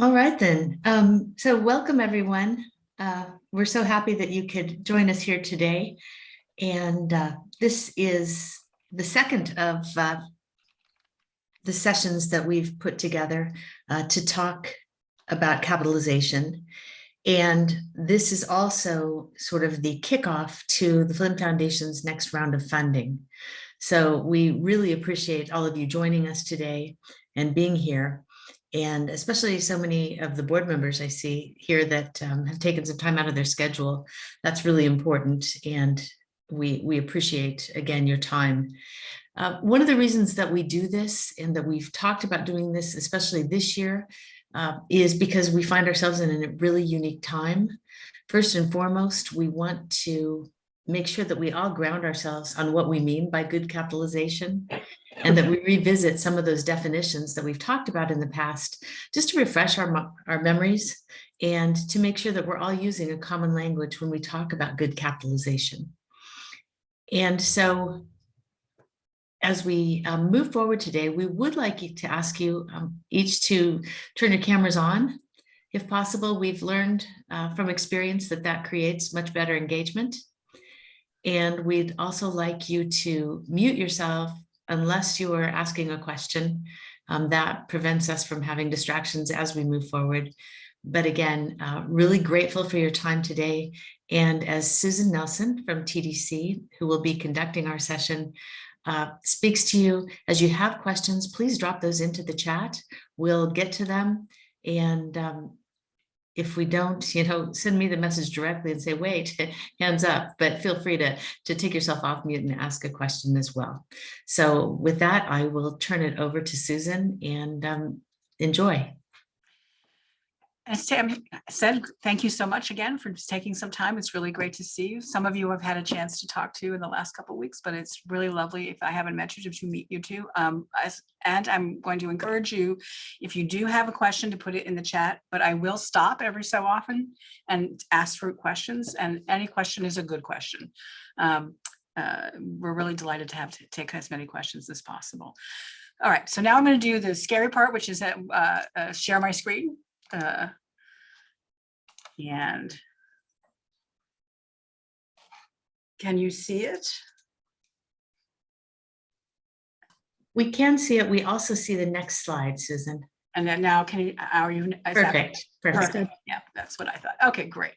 All right, then. So welcome, everyone. We're so happy that you could join us here today. And this is the second of the sessions that we've put together to talk about capitalization. And this is also sort of the kickoff to the Flinn Foundation's next round of funding. So we really appreciate all of you joining us today and being here. And especially so many of the board members I see here that have taken some time out of their schedule. That's really important. And we appreciate, again, your time. One of the reasons that we do this and that we've talked about doing this, especially this year, is because we find ourselves in a really unique time. First and foremost, we want to make sure that we all ground ourselves on what we mean by good capitalization, and that we revisit some of those definitions that we've talked about in the past, just to refresh our memories and to make sure that we're all using a common language when we talk about good capitalization. And so as we move forward today, we would like to ask you each to turn your cameras on. If possible, we've learned from experience that that creates much better engagement. And we'd also like you to mute yourself unless you are asking a question. That prevents us from having distractions as we move forward. But again, really grateful for your time today. And as Susan Nelson from TDC, who will be conducting our session, speaks to you, as you have questions, please drop those into the chat. We'll get to them. And if we don't, send me the message directly and say, wait, hands up, but feel free to take yourself off mute and ask a question as well. So with that, I will turn it over to Susan and enjoy. As Tam said, thank you so much again for just taking some time. It's really great to see you. Some of you have had a chance to talk to in the last couple of weeks, but it's really lovely if I haven't met you to meet you too. And I'm going to encourage you, if you do have a question, to put it in the chat, but I will stop every so often and ask for questions, and any question is a good question. We're really delighted to take as many questions as possible. All right, so now I'm going to do the scary part, which is share my screen. And can you see it? We can see it. We also see the next slide, Susan. And then now, are you? Perfect. Perfect. Yeah, that's what I thought. Okay, great.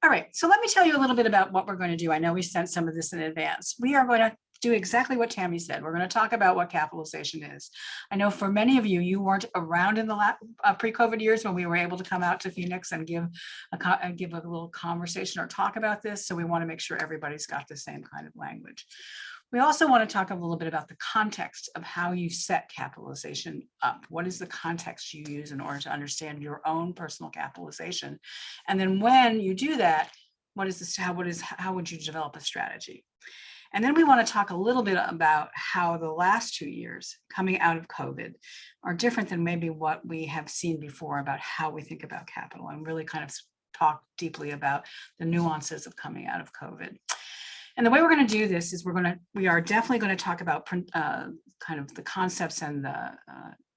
All right, so let me tell you a little bit about what we're going to do. I know we sent some of this in advance. We are going to do exactly what Tammy said. We're going to talk about what capitalization is. I know for many of you, you weren't around in the pre-COVID years when we were able to come out to Phoenix and give a little conversation or talk about this. So we want to make sure everybody's got the same kind of language. We also want to talk a little bit about the context of how you set capitalization up. What is the context you use in order to understand your own personal capitalization? And then when you do that, how would you develop a strategy? And then we want to talk a little bit about how the last 2 years coming out of COVID are different than maybe what we have seen before about how we think about capital, and really kind of talk deeply about the nuances of coming out of COVID. And the way we're going to do this is we are definitely going to talk about kind of the concepts and the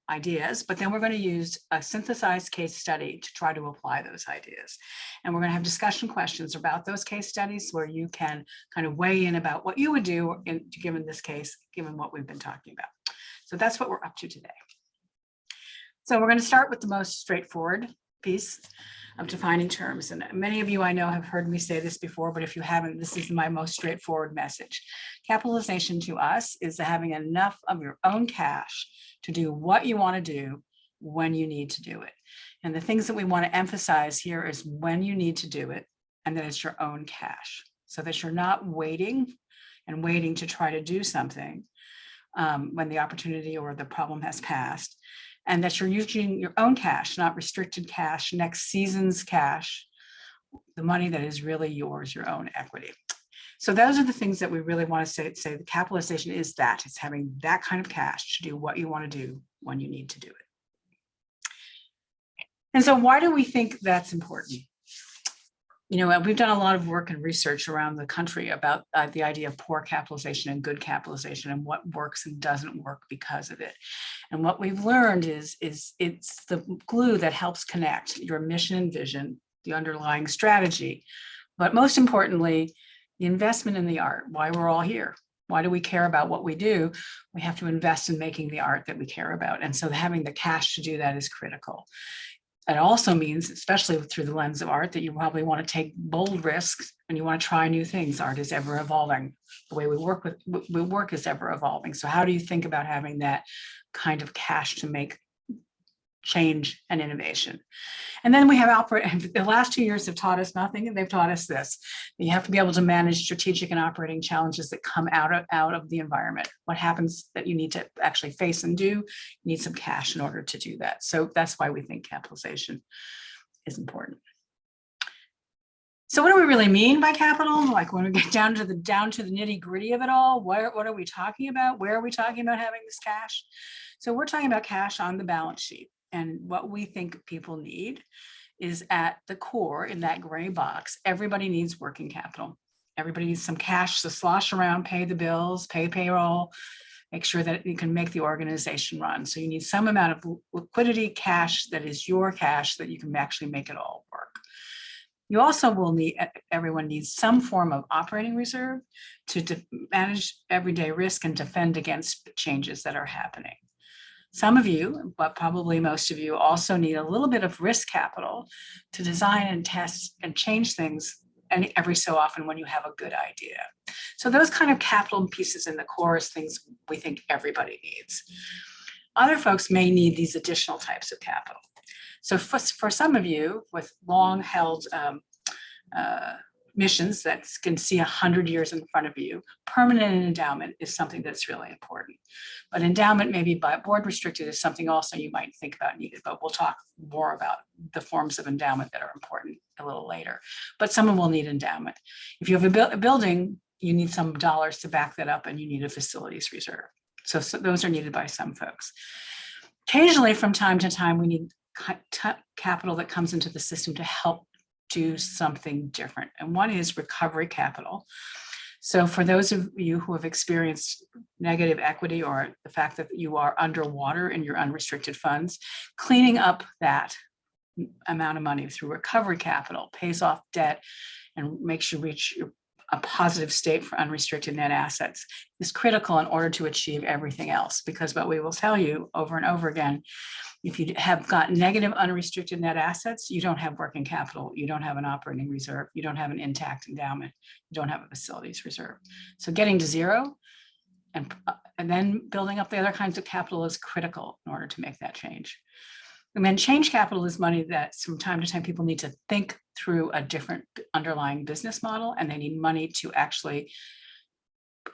ideas, but then we're going to use a synthesized case study to try to apply those ideas. And we're going to have discussion questions about those case studies where you can kind of weigh in about what you would do given this case, given what we've been talking about. So that's what we're up to today. So we're going to start with the most straightforward piece of defining terms. And many of you I know have heard me say this before, but if you haven't, this is my most straightforward message. Capitalization to us is having enough of your own cash to do what you want to do when you need to do it. And the things that we want to emphasize here is when you need to do it, and that it's your own cash, so that you're not waiting to try to do something when the opportunity or the problem has passed, and that you're using your own cash, not restricted cash, next season's cash, the money that is really yours, your own equity. So those are the things that we really want to say the capitalization is that. It's having that kind of cash to do what you want to do when you need to do it. And so why do we think that's important? And we've done a lot of work and research around the country about the idea of poor capitalization and good capitalization and what works and doesn't work because of it. And what we've learned is it's the glue that helps connect your mission and vision, the underlying strategy, but most importantly, the investment in the art, why we're all here. Why do we care about what we do? We have to invest in making the art that we care about. And so having the cash to do that is critical. It also means, especially through the lens of art, that you probably want to take bold risks and you want to try new things. Art is ever evolving. The way we work is ever evolving. So how do you think about having that kind of cash to make change and innovation? And then we have the last 2 years have taught us nothing, and they've taught us this. You have to be able to manage strategic and operating challenges that come out of the environment. What happens that you need to actually face and do, you need some cash in order to do that. So that's why we think capitalization is important. So what do we really mean by capital? Like when we get down to the nitty gritty of it all, what are we talking about? Where are we talking about having this cash? So we're talking about cash on the balance sheet. And what we think people need is at the core in that gray box. Everybody needs working capital. Everybody needs some cash to slosh around, pay the bills, pay payroll, make sure that you can make the organization run. So you need some amount of liquidity, cash that is your cash that you can actually make it all work. You also will need, everyone needs some form of operating reserve to manage everyday risk and defend against changes that are happening. Some of you, but probably most of you, also need a little bit of risk capital to design and test and change things every so often when you have a good idea. So those kind of capital pieces in the core is things we think everybody needs. Other folks may need these additional types of capital. So for some of you with long-held missions that can see 100 years in front of you, permanent endowment is something that's really important. But endowment, maybe by board restricted, is something also you might think about needed, but we'll talk more about the forms of endowment that are important a little later. But someone will need endowment. If you have a building, you need some dollars to back that up and you need a facilities reserve. So those are needed by some folks. Occasionally, from time to time, we need capital that comes into the system to help do something different. And one is recovery capital. So for those of you who have experienced negative equity or the fact that you are underwater in your unrestricted funds, cleaning up that amount of money through recovery capital pays off debt and makes you reach a positive state for unrestricted net assets is critical in order to achieve everything else. Because what we will tell you over and over again, if you have got negative unrestricted net assets, you don't have working capital, you don't have an operating reserve, you don't have an intact endowment, you don't have a facilities reserve. So getting to zero and then building up the other kinds of capital is critical in order to make that change. And then change capital is money that from time to time people need to think through a different underlying business model, and they need money to actually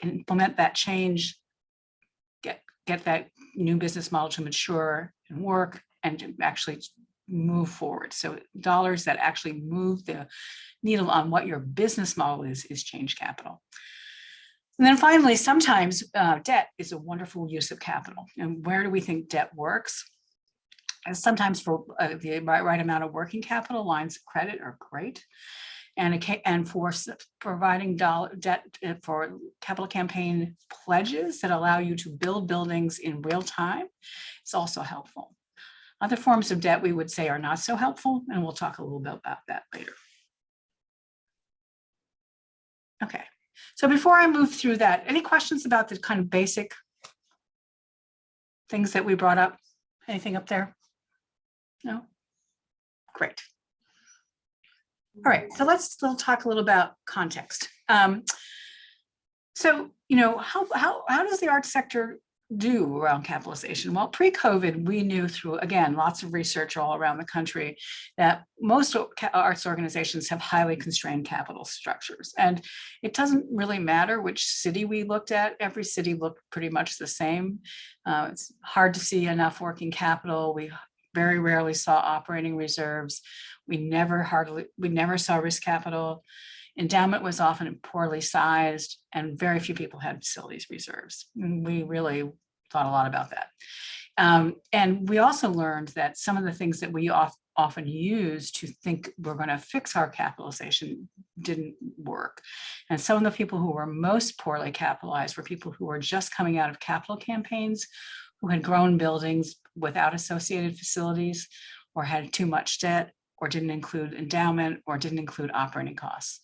implement that change, get that new business model to mature and work and to actually move forward. So dollars that actually move the needle on what your business model is change capital. And then finally, sometimes debt is a wonderful use of capital. And where do we think debt works? And sometimes for the right amount of working capital, lines of credit are great. And for providing debt for capital campaign pledges that allow you to build buildings in real time, it's also helpful. Other forms of debt we would say are not so helpful, and we'll talk a little bit about that later. Okay, so before I move through that, any questions about the kind of basic things that we brought up? Anything up there? No? Great. All right, so let's talk a little about context. So, how does the arts sector do around capitalization? Well, pre-COVID, we knew through, again, lots of research all around the country that most arts organizations have highly constrained capital structures. And it doesn't really matter which city we looked at. Every city looked pretty much the same. It's hard to see enough working capital. We very rarely saw operating reserves. We never saw risk capital. Endowment was often poorly sized, and very few people had facilities reserves. And we really thought a lot about that. And we also learned that some of the things that we often used to think we're going to fix our capitalization didn't work. And some of the people who were most poorly capitalized were people who were just coming out of capital campaigns, who had grown buildings without associated facilities, or had too much debt, or didn't include endowment, or didn't include operating costs.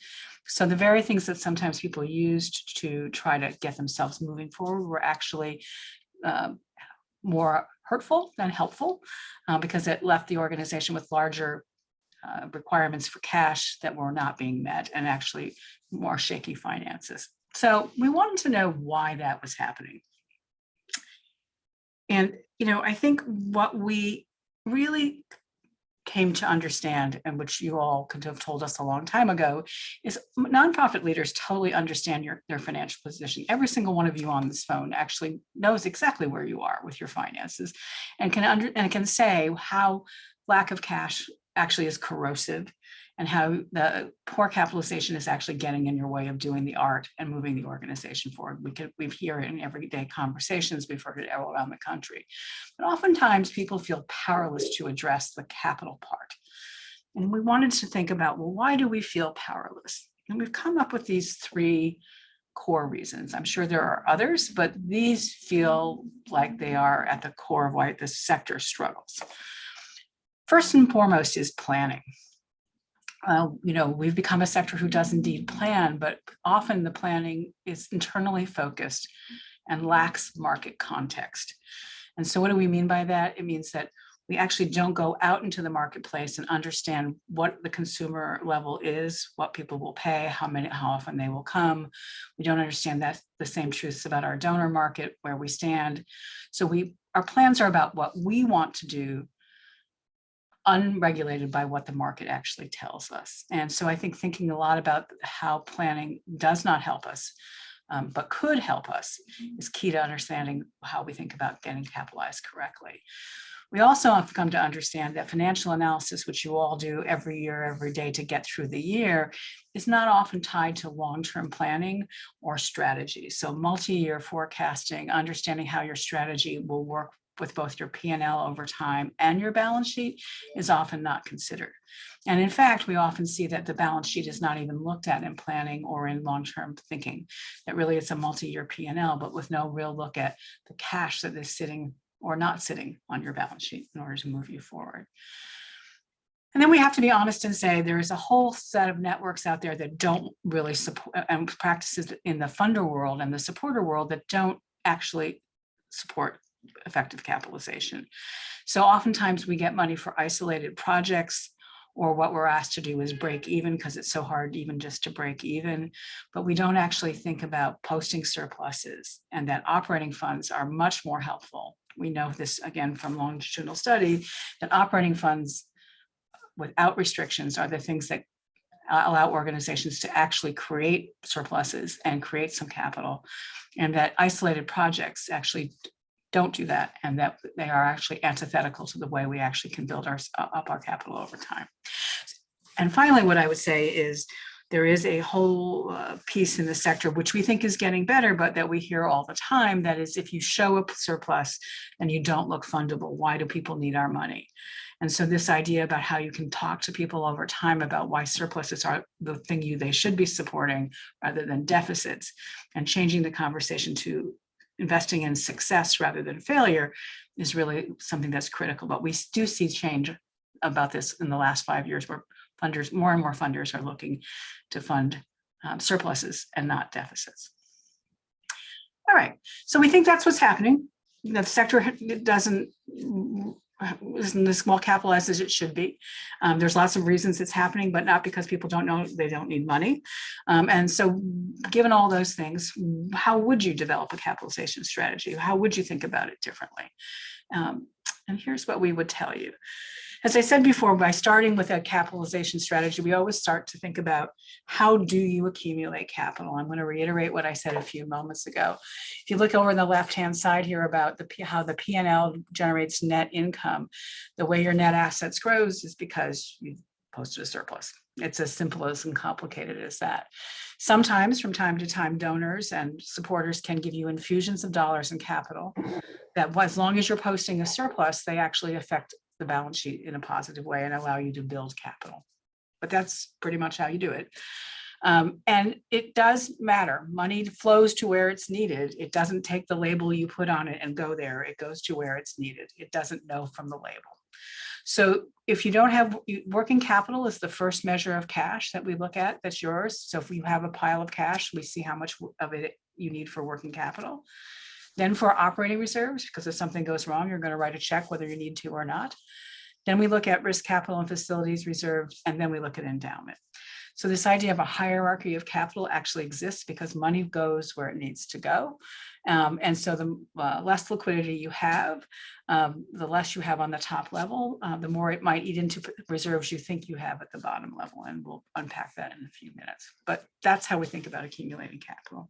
So the very things that sometimes people used to try to get themselves moving forward were actually more hurtful than helpful, because it left the organization with larger requirements for cash that were not being met, and actually more shaky finances. So we wanted to know why that was happening. And, I think what we really came to understand, and which you all could have told us a long time ago, is nonprofit leaders totally understand their financial position. Every single one of you on this phone actually knows exactly where you are with your finances, and can say how lack of cash actually is corrosive, and how the poor capitalization is actually getting in your way of doing the art and moving the organization forward. We hear it in everyday conversations, we've heard it all around the country. But oftentimes people feel powerless to address the capital part. And we wanted to think about, well, why do we feel powerless? And we've come up with these 3 core reasons. I'm sure there are others, but these feel like they are at the core of why this sector struggles. First and foremost is planning. We've become a sector who does indeed plan, but often the planning is internally focused and lacks market context. And so what do we mean by that? It means that we actually don't go out into the marketplace and understand what the consumer level is, what people will pay, how often they will come. We don't understand that the same truths about our donor market, where we stand. So our plans are about what we want to do, unregulated by what the market actually tells us. And so I think thinking a lot about how planning does not help us, but could help us, is key to understanding how we think about getting capitalized correctly. We also have come to understand that financial analysis, which you all do every year, every day to get through the year, is not often tied to long-term planning or strategy. So multi-year forecasting, understanding how your strategy will work with both your P&L over time and your balance sheet, is often not considered. And in fact, we often see that the balance sheet is not even looked at in planning or in long-term thinking, that really it's a multi-year P&L, but with no real look at the cash that is sitting or not sitting on your balance sheet in order to move you forward. And then we have to be honest and say there is a whole set of networks out there that don't really support, and practices in the funder world and the supporter world that don't actually support effective capitalization. So oftentimes we get money for isolated projects, or what we're asked to do is break even, because it's so hard even just to break even. But we don't actually think about posting surpluses, and that operating funds are much more helpful. We know this again from longitudinal study, that operating funds without restrictions are the things that allow organizations to actually create surpluses and create some capital, and that isolated projects actually don't do that, and that they are actually antithetical to the way we actually can build up our capital over time. And finally, what I would say is there is a whole piece in the sector which we think is getting better, but that we hear all the time, that is, if you show a surplus and you don't look fundable, why do people need our money? And so this idea about how you can talk to people over time about why surpluses are the thing they should be supporting rather than deficits, and changing the conversation to investing in success rather than failure, is really something that's critical. But we do see change about this in the last 5 years, where more and more funders are looking to fund surpluses and not deficits. All right, so we think that's what's happening. The sector isn't as well capitalized as it should be. There's lots of reasons it's happening, but not because people don't know they don't need money. And so given all those things, how would you develop a capitalization strategy? How would you think about it differently? And here's what we would tell you. As I said before, by starting with a capitalization strategy, we always start to think about how do you accumulate capital. I'm going to reiterate what I said a few moments ago. If you look over on the left-hand side here about how the P&L generates net income, the way your net assets grows is because you posted a surplus. It's as simple as and complicated as that. Sometimes, from time to time, donors and supporters can give you infusions of dollars in capital that, as long as you're posting a surplus, they actually affect the balance sheet in a positive way and allow you to build capital. But that's pretty much how you do it. And it does matter. Money flows to where it's needed. It doesn't take the label you put on it and go there. It goes to where it's needed. It doesn't know from the label. So if you don't have working capital is the first measure of cash that we look at, that's yours. So if you have a pile of cash, we see how much of it you need for working capital. Then for operating reserves, because if something goes wrong, you're going to write a check whether you need to or not. Then we look at risk capital and facilities reserves, and then we look at endowment. So this idea of a hierarchy of capital actually exists because money goes where it needs to go. And so the less liquidity you have, the less you have on the top level, the more it might eat into reserves you think you have at the bottom level. And we'll unpack that in a few minutes. But that's how we think about accumulating capital.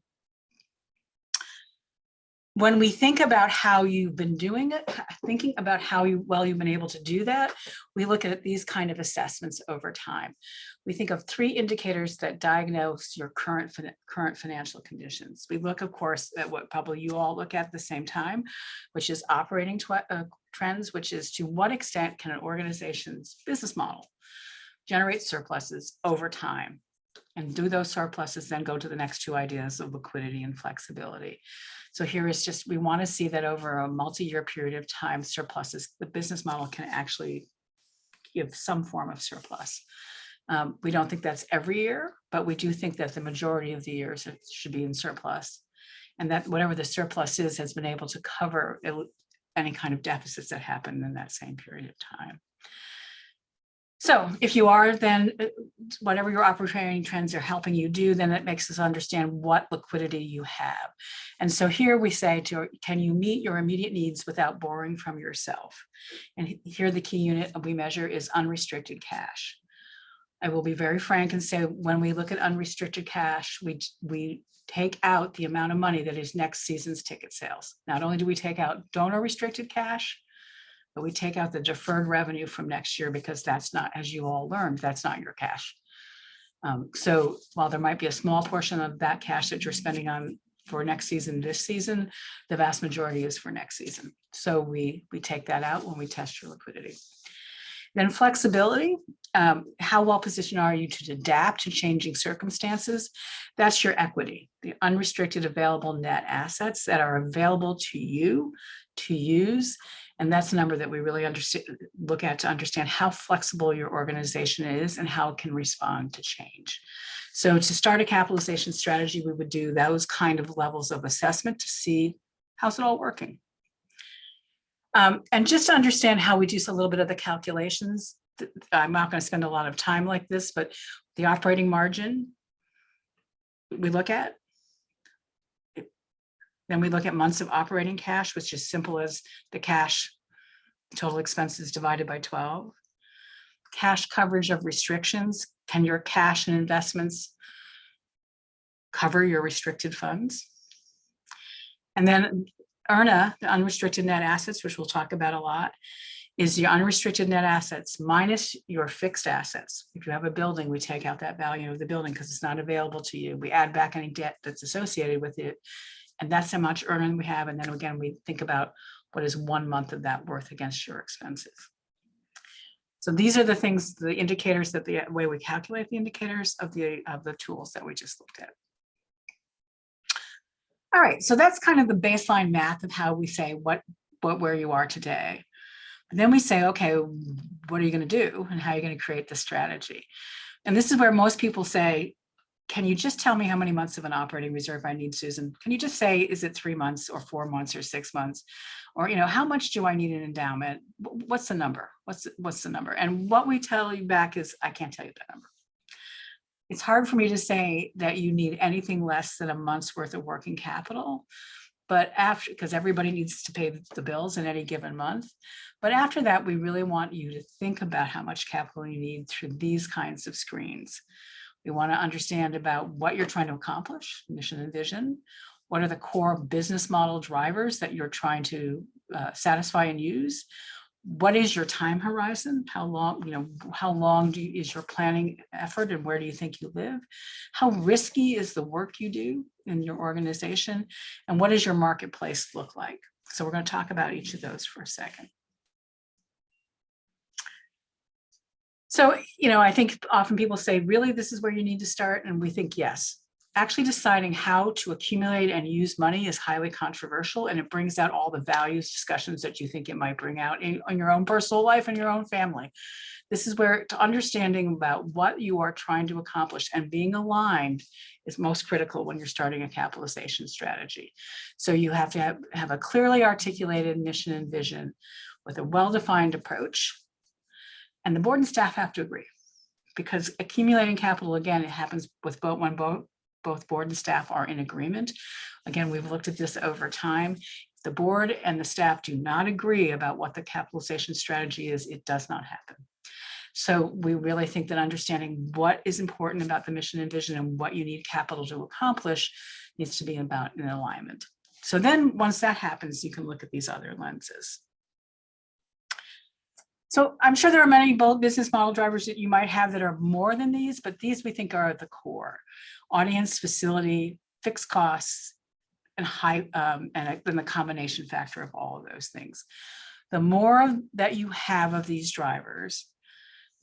When we think about how you've been doing it, thinking about how well you've been able to do that, we look at these kind of assessments over time. We think of 3 indicators that diagnose your current financial conditions. We look, of course, at what probably you all look at the same time, which is operating trends, which is to what extent can an organization's business model generate surpluses over time? And do those surpluses then go to the next 2 ideas of liquidity and flexibility? So here is just, we want to see that over a multi-year period of time, surpluses, the business model can actually give some form of surplus. We don't think that's every year, but we do think that the majority of the years it should be in surplus. And that whatever the surplus is has been able to cover any kind of deficits that happen in that same period of time. So if you are, then whatever your operating trends are helping you do, then it makes us understand what liquidity you have. And so here we say, can you meet your immediate needs without borrowing from yourself? And here the key unit we measure is unrestricted cash. I will be very frank and say, when we look at unrestricted cash, we take out the amount of money that is next season's ticket sales. Not only do we take out donor restricted cash, but we take out the deferred revenue from next year because that's not, as you all learned, that's not your cash. So while there might be a small portion of that cash that you're spending on for next season, this season, the vast majority is for next season. So we take that out when we test your liquidity. Then flexibility, how well positioned are you to adapt to changing circumstances? That's your equity, the unrestricted available net assets that are available to you to use. And that's the number that we really look at to understand how flexible your organization is and how it can respond to change. So to start a capitalization strategy, we would do those kind of levels of assessment to see how's it all working. And just to understand how we do a little bit of the calculations, I'm not going to spend a lot of time like this, but the operating margin we look at. Then we look at months of operating cash, which is simple as the cash total expenses divided by 12. Cash coverage of restrictions. Can your cash and investments cover your restricted funds? And then ERNA, the unrestricted net assets, which we'll talk about a lot, is your unrestricted net assets minus your fixed assets. If you have a building, we take out that value of the building because it's not available to you. We add back any debt that's associated with it. And that's how much earning we have. And then again, we think about what is 1 month of that worth against your expenses. So these are the things, the indicators, that the way we calculate the indicators of the tools that we just looked at. All right, so that's kind of the baseline math of how we say where you are today. And then we say, okay, what are you going to do and how are you going to create the strategy? And this is where most people say, can you just tell me how many months of an operating reserve I need, Susan? Can you just say, is it 3 months or 4 months or 6 months? Or, how much do I need an endowment? What's the number? What's the number? And what we tell you back is, I can't tell you that number. It's hard for me to say that you need anything less than a month's worth of working capital, but because everybody needs to pay the bills in any given month. But after that, we really want you to think about how much capital you need through these kinds of screens. We want to understand about what you're trying to accomplish, mission and vision. What are the core business model drivers that you're trying to satisfy and use? What is your time horizon? How long is your planning effort and where do you think you live? How risky is the work you do in your organization? And what does your marketplace look like? So we're going to talk about each of those for a second. So, I think often people say, really, this is where you need to start. And we think, yes. Actually deciding how to accumulate and use money is highly controversial, and it brings out all the values discussions that you think it might bring out in your own personal life and your own family. This is where understanding about what you are trying to accomplish and being aligned is most critical when you're starting a capitalization strategy. So you have to have a clearly articulated mission and vision with a well-defined approach, and the board and staff have to agree, because accumulating capital, again, it happens with when both board and staff are in agreement. Again, we've looked at this over time. If the board and the staff do not agree about what the capitalization strategy is, it does not happen. So we really think that understanding what is important about the mission and vision and what you need capital to accomplish needs to be about in alignment. So then once that happens, you can look at these other lenses. So I'm sure there are many business model drivers that you might have that are more than these, but these we think are at the core: audience, facility, fixed costs, and then the combination factor of all of those things. The more that you have of these drivers,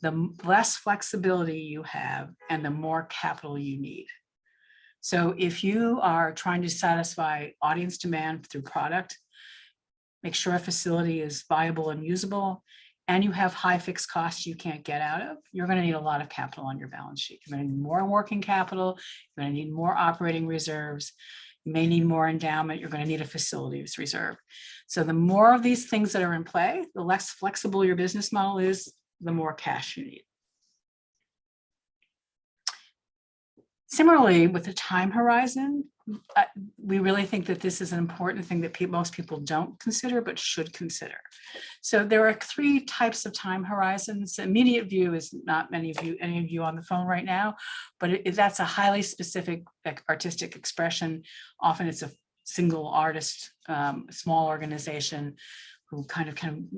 the less flexibility you have and the more capital you need. So if you are trying to satisfy audience demand through product, make sure a facility is viable and usable, and you have high fixed costs you can't get out of, you're going to need a lot of capital on your balance sheet. You're going to need more working capital. You're going to need more operating reserves. You may need more endowment. You're going to need a facilities reserve. So the more of these things that are in play, the less flexible your business model is, the more cash you need. Similarly, with the time horizon, we really think that this is an important thing that most people don't consider but should consider. So there are 3 types of time horizons. Immediate view is not any of you on the phone right now, but that's a highly specific artistic expression. Often it's a single artist, small organization who kind of can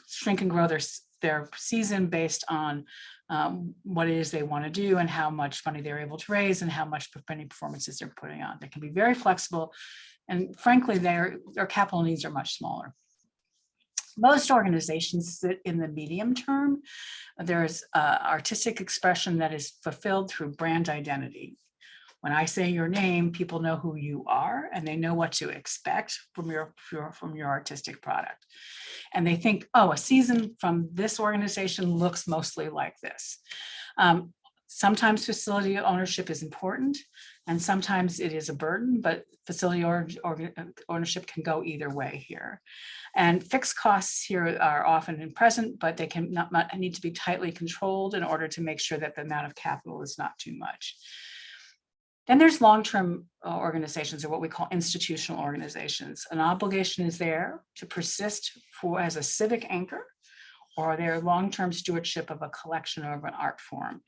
shrink and grow their season based on what it is they want to do and how much money they're able to raise and how much many performances they're putting on. They can be very flexible, and frankly, their capital needs are much smaller. Most organizations sit in the medium term. There's artistic expression that is fulfilled through brand identity. When I say your name, people know who you are and they know what to expect from your artistic product. And they think, oh, a season from this organization looks mostly like this. Sometimes facility ownership is important and sometimes it is a burden, but facility ownership can go either way here. And fixed costs here are often present, but they can not need to be tightly controlled in order to make sure that the amount of capital is not too much. Then there's long-term organizations, or what we call institutional organizations. An obligation is there to persist as a civic anchor, or their long-term stewardship of a collection or of an art form.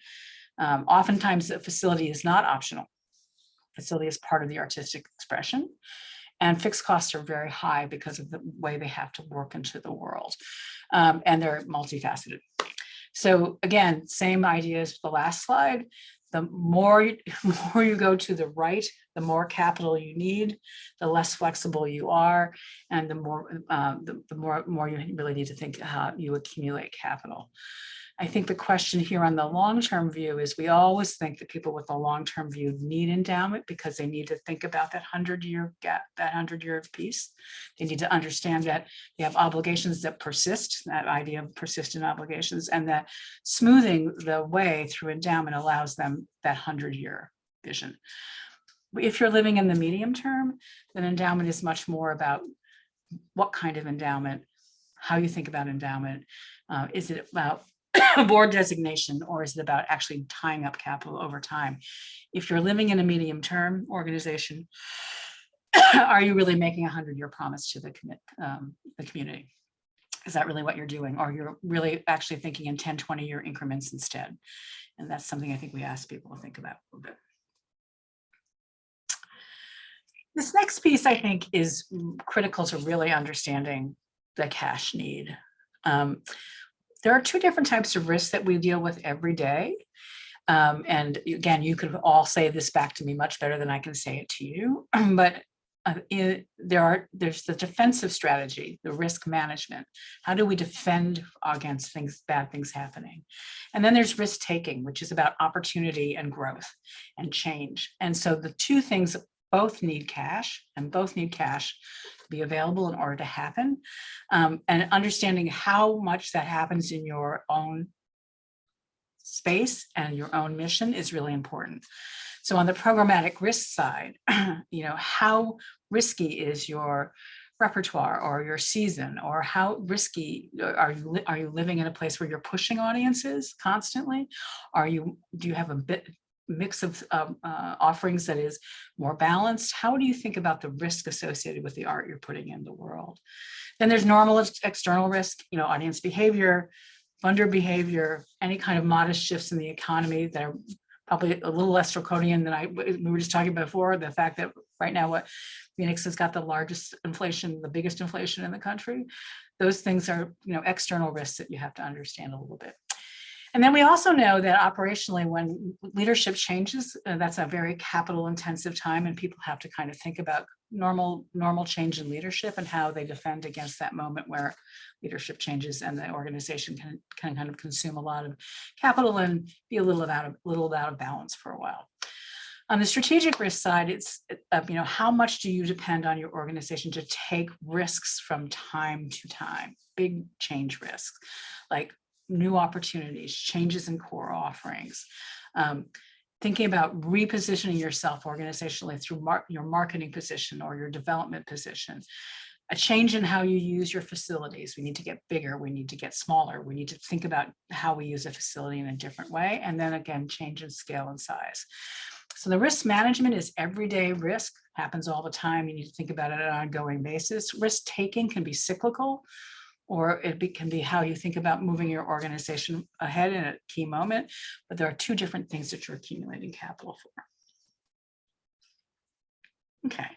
Oftentimes, the facility is not optional. Facility is part of the artistic expression, and fixed costs are very high because of the way they have to work into the world, and they're multifaceted. So again, same idea as the last slide. The more you go to the right, the more capital you need, the less flexible you are, and the more you really need to think how you accumulate capital. I think the question here on the long-term view is we always think that people with a long-term view need endowment because they need to think about that 100-year gap, that 100-year piece. They need to understand that they have obligations that persist, that idea of persistent obligations, and that smoothing the way through endowment allows them that 100-year vision. If you're living in the medium term, then endowment is much more about what kind of endowment, how you think about endowment. Is it about a board designation, or is it about actually tying up capital over time? If you're living in a medium term organization, are you really making a 100-year promise to the community? Is that really what you're doing? Or you're really actually thinking in 10, 20-year increments instead? And that's something I think we ask people to think about a little bit. This next piece, I think, is critical to really understanding the cash need. There are 2 different types of risks that we deal with every day. And again, you could all say this back to me much better than I can say it to you. But there's the defensive strategy, the risk management. How do we defend against bad things happening? And then there's risk taking, which is about opportunity and growth and change. And so the two things both need cash, and both need cash to be available in order to happen. And understanding how much that happens in your own space and your own mission is really important. So on the programmatic risk side, how risky is your repertoire or your season, or how risky are you living in a place where you're pushing audiences constantly? Do you have a mix of offerings that is more balanced? How do you think about the risk associated with the art you're putting in the world? Then there's normal external risk, audience behavior, funder behavior, any kind of modest shifts in the economy that are probably a little less draconian than we were just talking about before. The fact that right now Phoenix has got the largest inflation, the biggest inflation in the country. Those things are, external risks that you have to understand a little bit. And then we also know that operationally, when leadership changes, that's a very capital intensive time, and people have to kind of think about normal change in leadership and how they defend against that moment where leadership changes and the organization can kind of consume a lot of capital and be a little out of balance for a while. On the strategic risk side, it's, how much do you depend on your organization to take risks from time to time, big change risks, like new opportunities, changes in core offerings, thinking about repositioning yourself organizationally through your marketing position or your development position, a change in how you use your facilities. We need to get bigger, we need to get smaller, we need to think about how we use a facility in a different way, and then again, change in scale and size. So the risk management is everyday risk, happens all the time. You need to think about it on an ongoing basis. Risk taking can be cyclical, or it can be how you think about moving your organization ahead in a key moment, but there are two different things that you're accumulating capital for. Okay.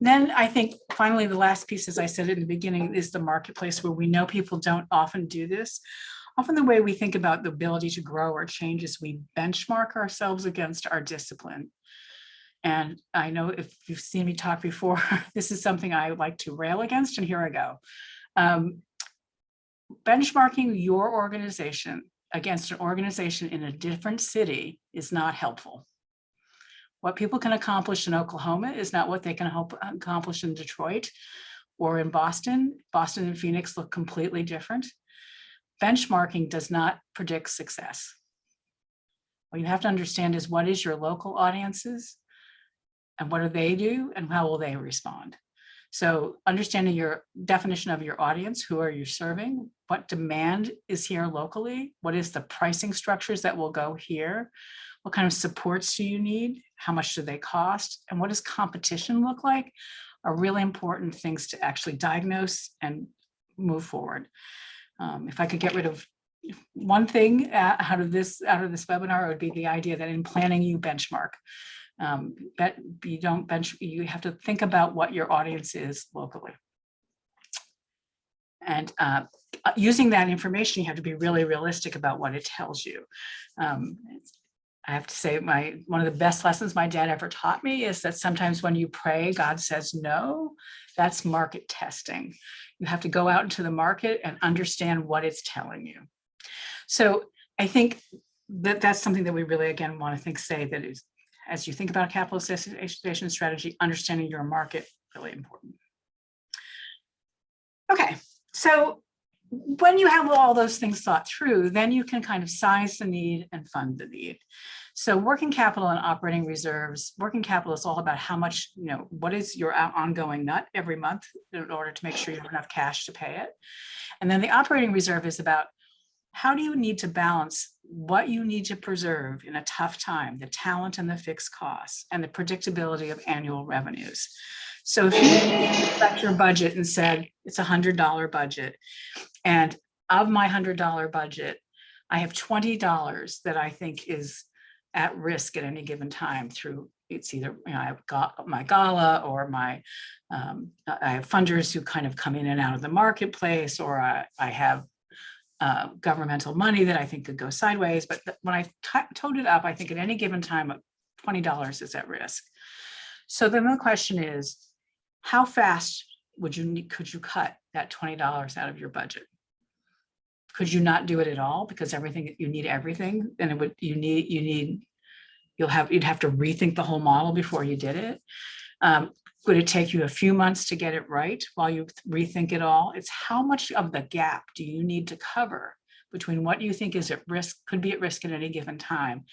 Then I think finally the last piece, as I said in the beginning, is the marketplace, where we know people don't often do this. Often the way we think about the ability to grow or change is we benchmark ourselves against our discipline. And I know if you've seen me talk before, this is something I like to rail against, and here I go. Benchmarking your organization against an organization in a different city is not helpful. What people can accomplish in Oklahoma is not what they can accomplish in Detroit or in Boston. Boston and Phoenix look completely different. Benchmarking does not predict success. What you have to understand is, what is your local audiences and what do they do and how will they respond? So understanding your definition of your audience, who are you serving? What demand is here locally? What is the pricing structures that will go here? What kind of supports do you need? How much do they cost? And what does competition look like? Are really important things to actually diagnose and move forward. If I could get rid of one thing out of this webinar, it would be the idea that in planning you benchmark. You have to think about what your audience is locally. And using that information, you have to be really realistic about what it tells you. I have to say, one of the best lessons my dad ever taught me is that sometimes when you pray, God says no. That's market testing. You have to go out into the market and understand what it's telling you. So I think that that's something that we really, again, want to say that is, as you think about capitalization strategy, understanding your market, really important. Okay, so when you have all those things thought through, then you can kind of size the need and fund the need. So working capital and operating reserves, working capital is all about how much, what is your ongoing nut every month in order to make sure you have enough cash to pay it. And then the operating reserve is about how do you need to balance what you need to preserve in a tough time, the talent and the fixed costs, and the predictability of annual revenues. So if you set your budget and said it's $100 budget, and of my $100 budget, I have $20 that I think is at risk at any given time through, it's either, I've got my gala or I have funders who kind of come in and out of the marketplace, or I have governmental money that I think could go sideways. But when I totaled it up, I think at any given time, $20 is at risk. So then the question is, how fast could you cut that $20 out of your budget? Could you not do it at all because you need everything, and you'd have to rethink the whole model before you did it? Would it take you a few months to get it right while you rethink it all? It's how much of the gap do you need to cover between what you think is at risk, could be at risk at any given time,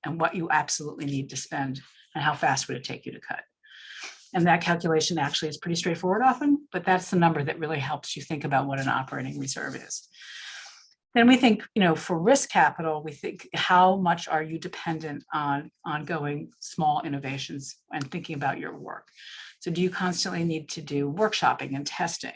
and what you absolutely need to spend, and how fast would it take you to cut? And that calculation actually is pretty straightforward often, but that's the number that really helps you think about what an operating reserve is. Then we think, for risk capital, we think, how much are you dependent on ongoing small innovations and thinking about your work? So do you constantly need to do workshopping and testing?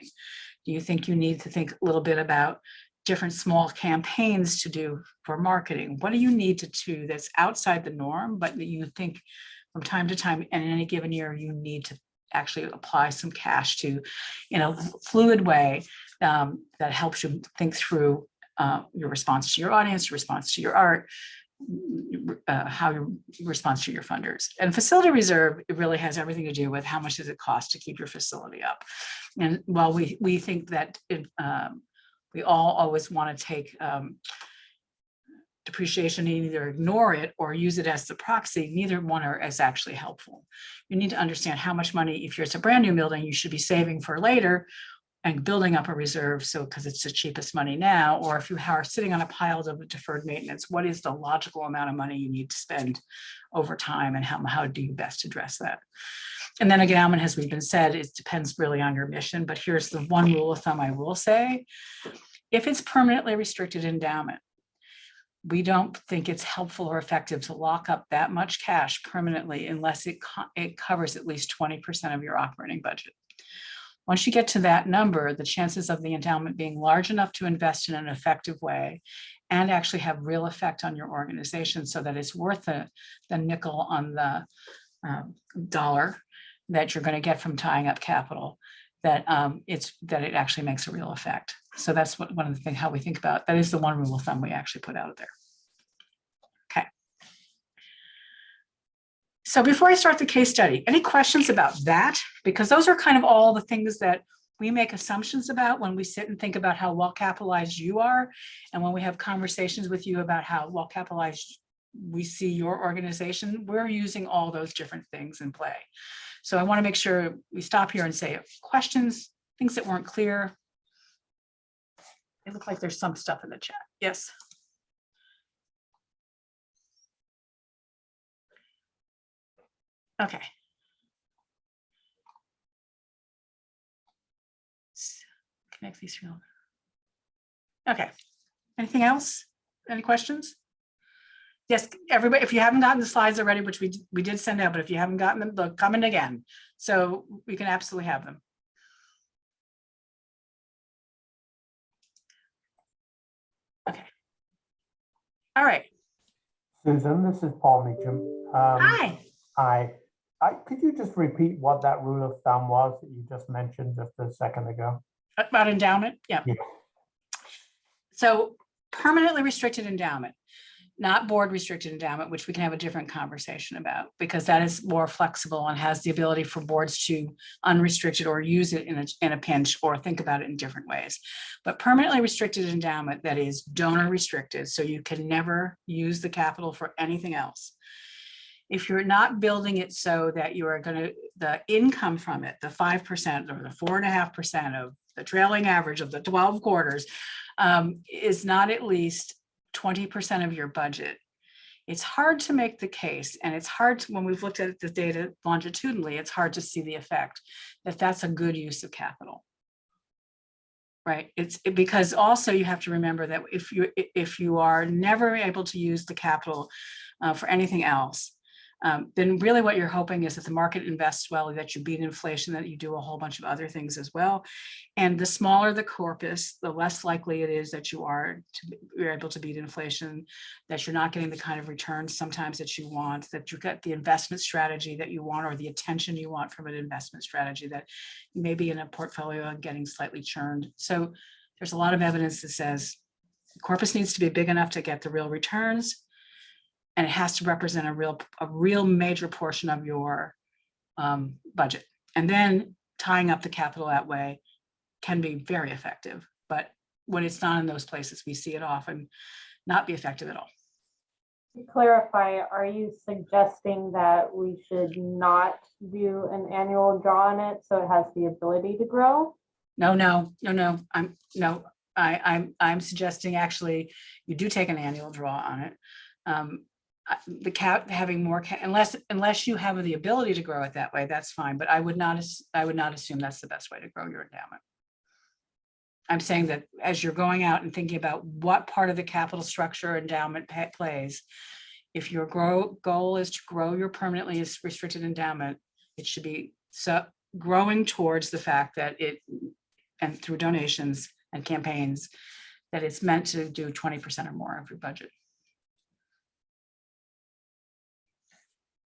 Do you think you need to think a little bit about different small campaigns to do for marketing? What do you need to do that's outside the norm, but that you think from time to time and in any given year, you need to actually apply some cash to in a fluid way that helps you think through your response to your audience, your response to your art, how your response to your funders. And facility reserve, it really has everything to do with how much does it cost to keep your facility up. And while we think that we all always want to take depreciation and either ignore it or use it as the proxy, neither one is actually helpful. You need to understand how much money, if it's a brand new building, you should be saving for later and building up a reserve, so because it's the cheapest money now, or if you are sitting on a pile of deferred maintenance, what is the logical amount of money you need to spend over time, and how do you best address that? And then again, as we've been said, it depends really on your mission, but here's the one rule of thumb I will say. If it's permanently restricted endowment, we don't think it's helpful or effective to lock up that much cash permanently unless it covers at least 20% of your operating budget. Once you get to that number, the chances of the endowment being large enough to invest in an effective way and actually have real effect on your organization so that it's worth the nickel on the dollar that you're going to get from tying up capital, that it actually makes a real effect. So that's one of the things how we think about that is the one rule of thumb we actually put out there. Okay. So before I start the case study, any questions about that? Because those are kind of all the things that we make assumptions about when we sit and think about how well capitalized you are, and when we have conversations with you about how well capitalized we see your organization, we're using all those different things in play. So I want to make sure we stop here and say questions, things that weren't clear. It looks like there's some stuff in the chat. Yes. Okay. Connect these three. Okay. Anything else? Any questions? Yes, everybody, if you haven't gotten the slides already, which we did send out, but if you haven't gotten them, they'll come in again. So we can absolutely have them. Okay. All right. Susan, this is Paul Meacham. Hi. Hi. Could you just repeat what that rule of thumb was that you just mentioned just a second ago? About endowment? Yeah. Yeah. So permanently restricted endowment, not board restricted endowment, which we can have a different conversation about, because that is more flexible and has the ability for boards to unrestricted or use it in a pinch or think about it in different ways. But permanently restricted endowment, that is donor restricted, so you can never use the capital for anything else. If you're not building it so that you are going to, the income from it, the 5% or the 4.5% of the trailing average of the 12 quarters is not at least 20% of your budget, it's hard to make the case, and it's hard to, when we've looked at the data longitudinally, it's hard to see the effect that that's a good use of capital, right? Because also you have to remember that if you are never able to use the capital for anything else, then really what you're hoping is that the market invests well, that you beat inflation, that you do a whole bunch of other things as well. And the smaller the corpus, the less likely it is that you're able to beat inflation, that you're not getting the kind of returns sometimes that you want, that you get the investment strategy that you want, or the attention you want from an investment strategy that you may be in a portfolio and getting slightly churned. So there's a lot of evidence that says the corpus needs to be big enough to get the real returns, and it has to represent a real major portion of your budget. And then tying up the capital that way can be very effective. But when it's not in those places, we see it often not be effective at all. To clarify, are you suggesting that we should not do an annual draw on it so it has the ability to grow? No. I'm suggesting actually you do take an annual draw on it. The cap having more unless you have the ability to grow it that way, that's fine. But I would not assume that's the best way to grow your endowment. I'm saying that as you're going out and thinking about what part of the capital structure endowment plays, if your goal is to grow your permanently restricted endowment, it should be growing towards the fact that and through donations and campaigns, that it's meant to do 20% or more of your budget.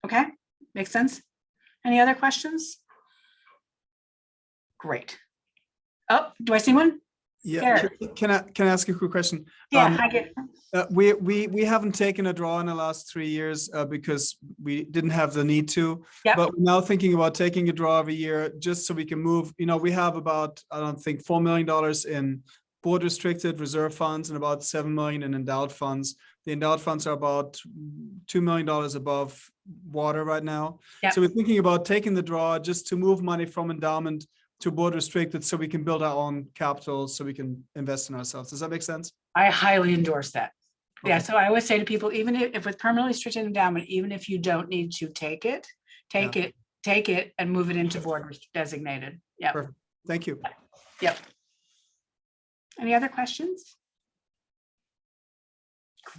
Okay, makes sense? Any other questions? Great. Oh, do I see one? Yeah, can I ask you a quick question? Yeah, I get. We haven't taken a draw in the last 3 years because we didn't have the need to. Yep. But we're now thinking about taking a draw every year just so we can move. You know, we have about, I don't think, $4 million in board restricted reserve funds and about 7 million in endowed funds. The endowed funds are about $2 million above water right now. Yep. So we're thinking about taking the draw just to move money from endowment to board restricted so we can build our own capital so we can invest in ourselves. Does that make sense? I highly endorse that. Yeah, Okay. so I always say to people, even if with permanently restricted endowment, even if you don't need to take it and move it into board designated. Yeah. Perfect. Thank you. Yep. Any other questions?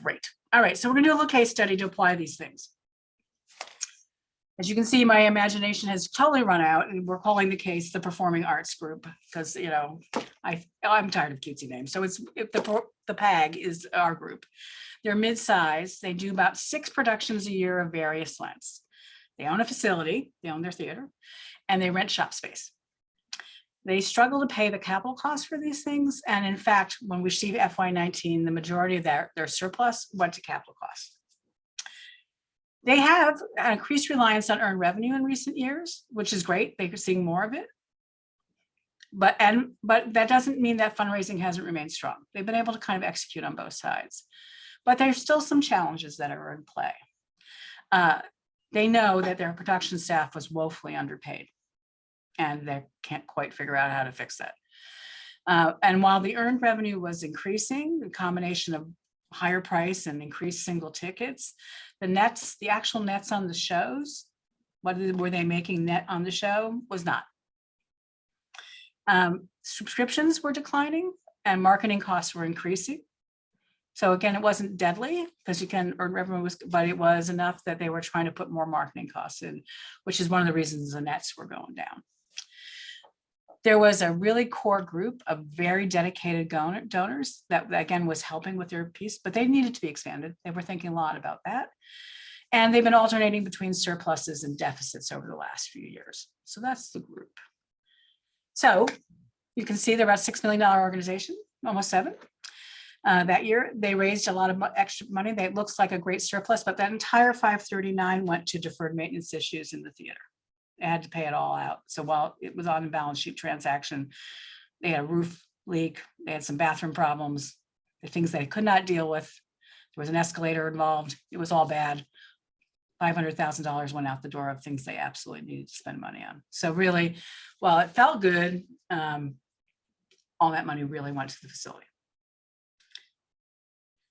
Great. All right, so we're gonna do a little case study to apply these things. As you can see, my imagination has totally run out, and we're calling the case the Performing Arts Group because, you know, I'm tired of cutesy names. So the PAG is our group. They're mid-size. They do about 6 productions a year of various lengths. They own a facility, they own their theater, and they rent shop space. They struggle to pay the capital costs for these things. And in fact, when we see FY19, the majority of their surplus went to capital costs. They have an increased reliance on earned revenue in recent years, which is great. They're seeing more of it. But that doesn't mean that fundraising hasn't remained strong. They've been able to kind of execute on both sides. But there's still some challenges that are in play. They know that their production staff was woefully underpaid, and they can't quite figure out how to fix that. And while the earned revenue was increasing, the combination of higher price and increased single tickets, the actual nets on the shows, what were they making net on the show was not. Subscriptions were declining and marketing costs were increasing. So again, it wasn't deadly because you can earn revenue, but it was enough that they were trying to put more marketing costs in, which is one of the reasons the nets were going down. There was a really core group of very dedicated donors that again was helping with their piece, but they needed to be expanded. They were thinking a lot about that. And they've been alternating between surpluses and deficits over the last few years. So that's the group. So you can see they're about $6 million organization, almost 7. That year, they raised a lot of extra money. That looks like a great surplus, but that entire 539 went to deferred maintenance issues in the theater. They had to pay it all out. So while it was on a balance sheet transaction, they had a roof leak, they had some bathroom problems, the things they could not deal with. There was an escalator involved. It was all bad. $500,000 went out the door of things they absolutely needed to spend money on. So really, while it felt good, all that money really went to the facility.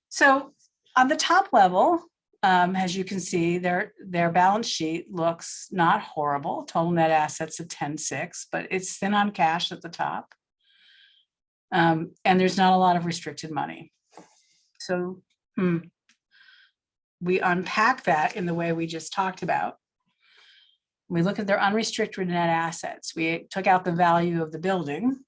So on the top level, as you can see, their balance sheet looks not horrible. Total net assets of 10.6, but it's thin on cash at the top. And there's not a lot of restricted money. So we unpack that in the way we just talked about. We look at their unrestricted net assets. We took out the value of the building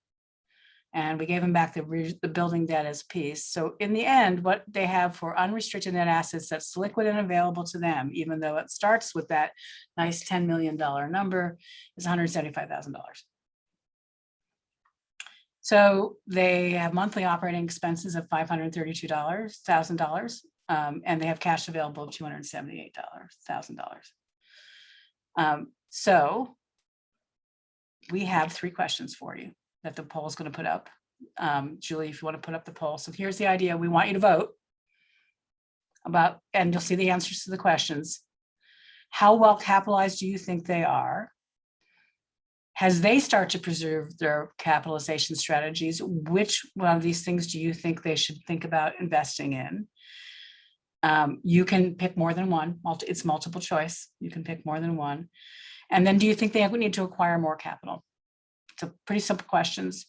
and we gave them back the building debt as a piece. So in the end, what they have for unrestricted net assets that's liquid and available to them, even though it starts with that nice $10 million number, is $175,000. So they have monthly operating expenses of $532,000, and they have cash available of $278,000. So we have 3 questions for you that the poll is going to put up. Julie, if you want to put up the poll. So here's the idea. We want you to vote about, and you'll see the answers to the questions. How well capitalized do you think they are? As they start to preserve their capitalization strategies, which one of these things do you think they should think about investing in? You can pick more than one. It's multiple choice. You can pick more than one. And then do you think they would need to acquire more capital? So pretty simple questions.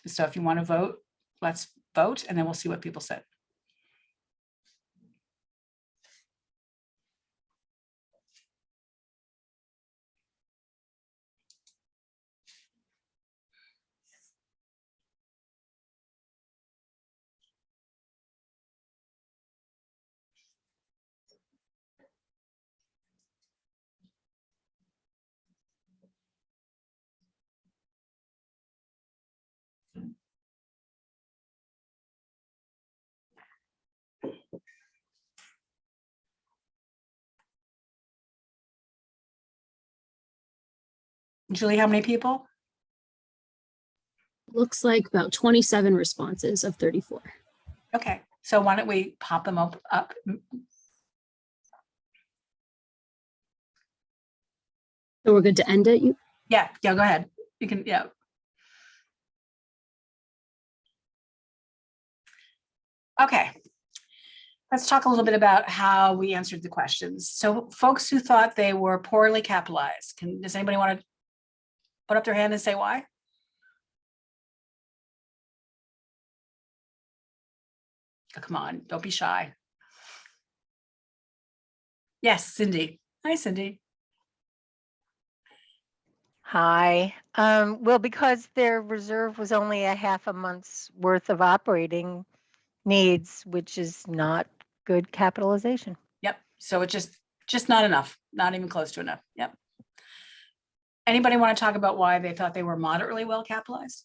So if you want to vote, let's vote, and then we'll see what people said. Julie, how many people? Looks like about 27 responses of 34. Okay, so why don't we pop them up? So we're good to end it. Yeah, go ahead. You can, yeah. Okay, let's talk a little bit about how we answered the questions. So folks who thought they were poorly capitalized, does anybody want to put up their hand and say why? Oh, come on, don't be shy. Yes, Cindy. Hi, Cindy. Hi. Well, because their reserve was only a half a month's worth of operating needs, which is not good capitalization. Yep. So it's just not enough, not even close to enough. Yep. Anybody want to talk about why they thought they were moderately well capitalized?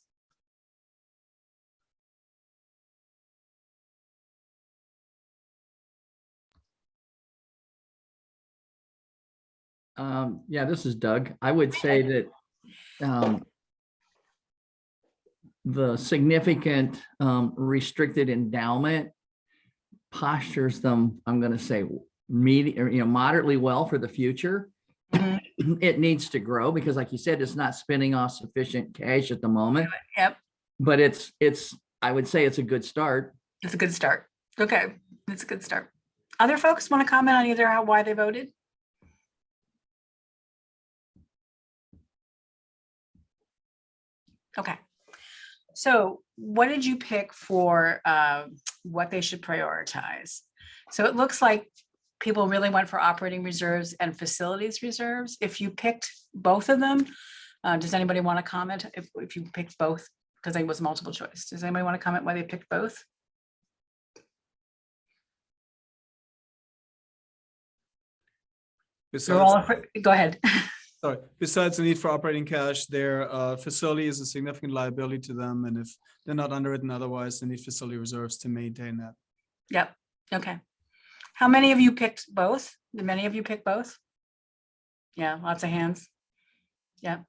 Yeah, this is Doug. I would say that the significant restricted endowment postures them, I'm going to say, moderately well for the future. Mhm. It needs to grow because, like you said, it's not spinning off sufficient cash at the moment. Yep. But I would say it's a good start. It's a good start. Okay, it's a good start. Other folks want to comment on either why they voted? Okay. So what did you pick for what they should prioritize? So it looks like people really went for operating reserves and facilities reserves. If you picked both of them, does anybody want to comment if you picked both? Because it was multiple choice. Does anybody want to comment why they picked both? Go ahead. Sorry. Besides the need for operating cash, their facility is a significant liability to them, and if they're not underwritten otherwise, they need facility reserves to maintain that. Yep. Okay. How many of you picked both? Did many of you pick both? Yeah, lots of hands. Yeah,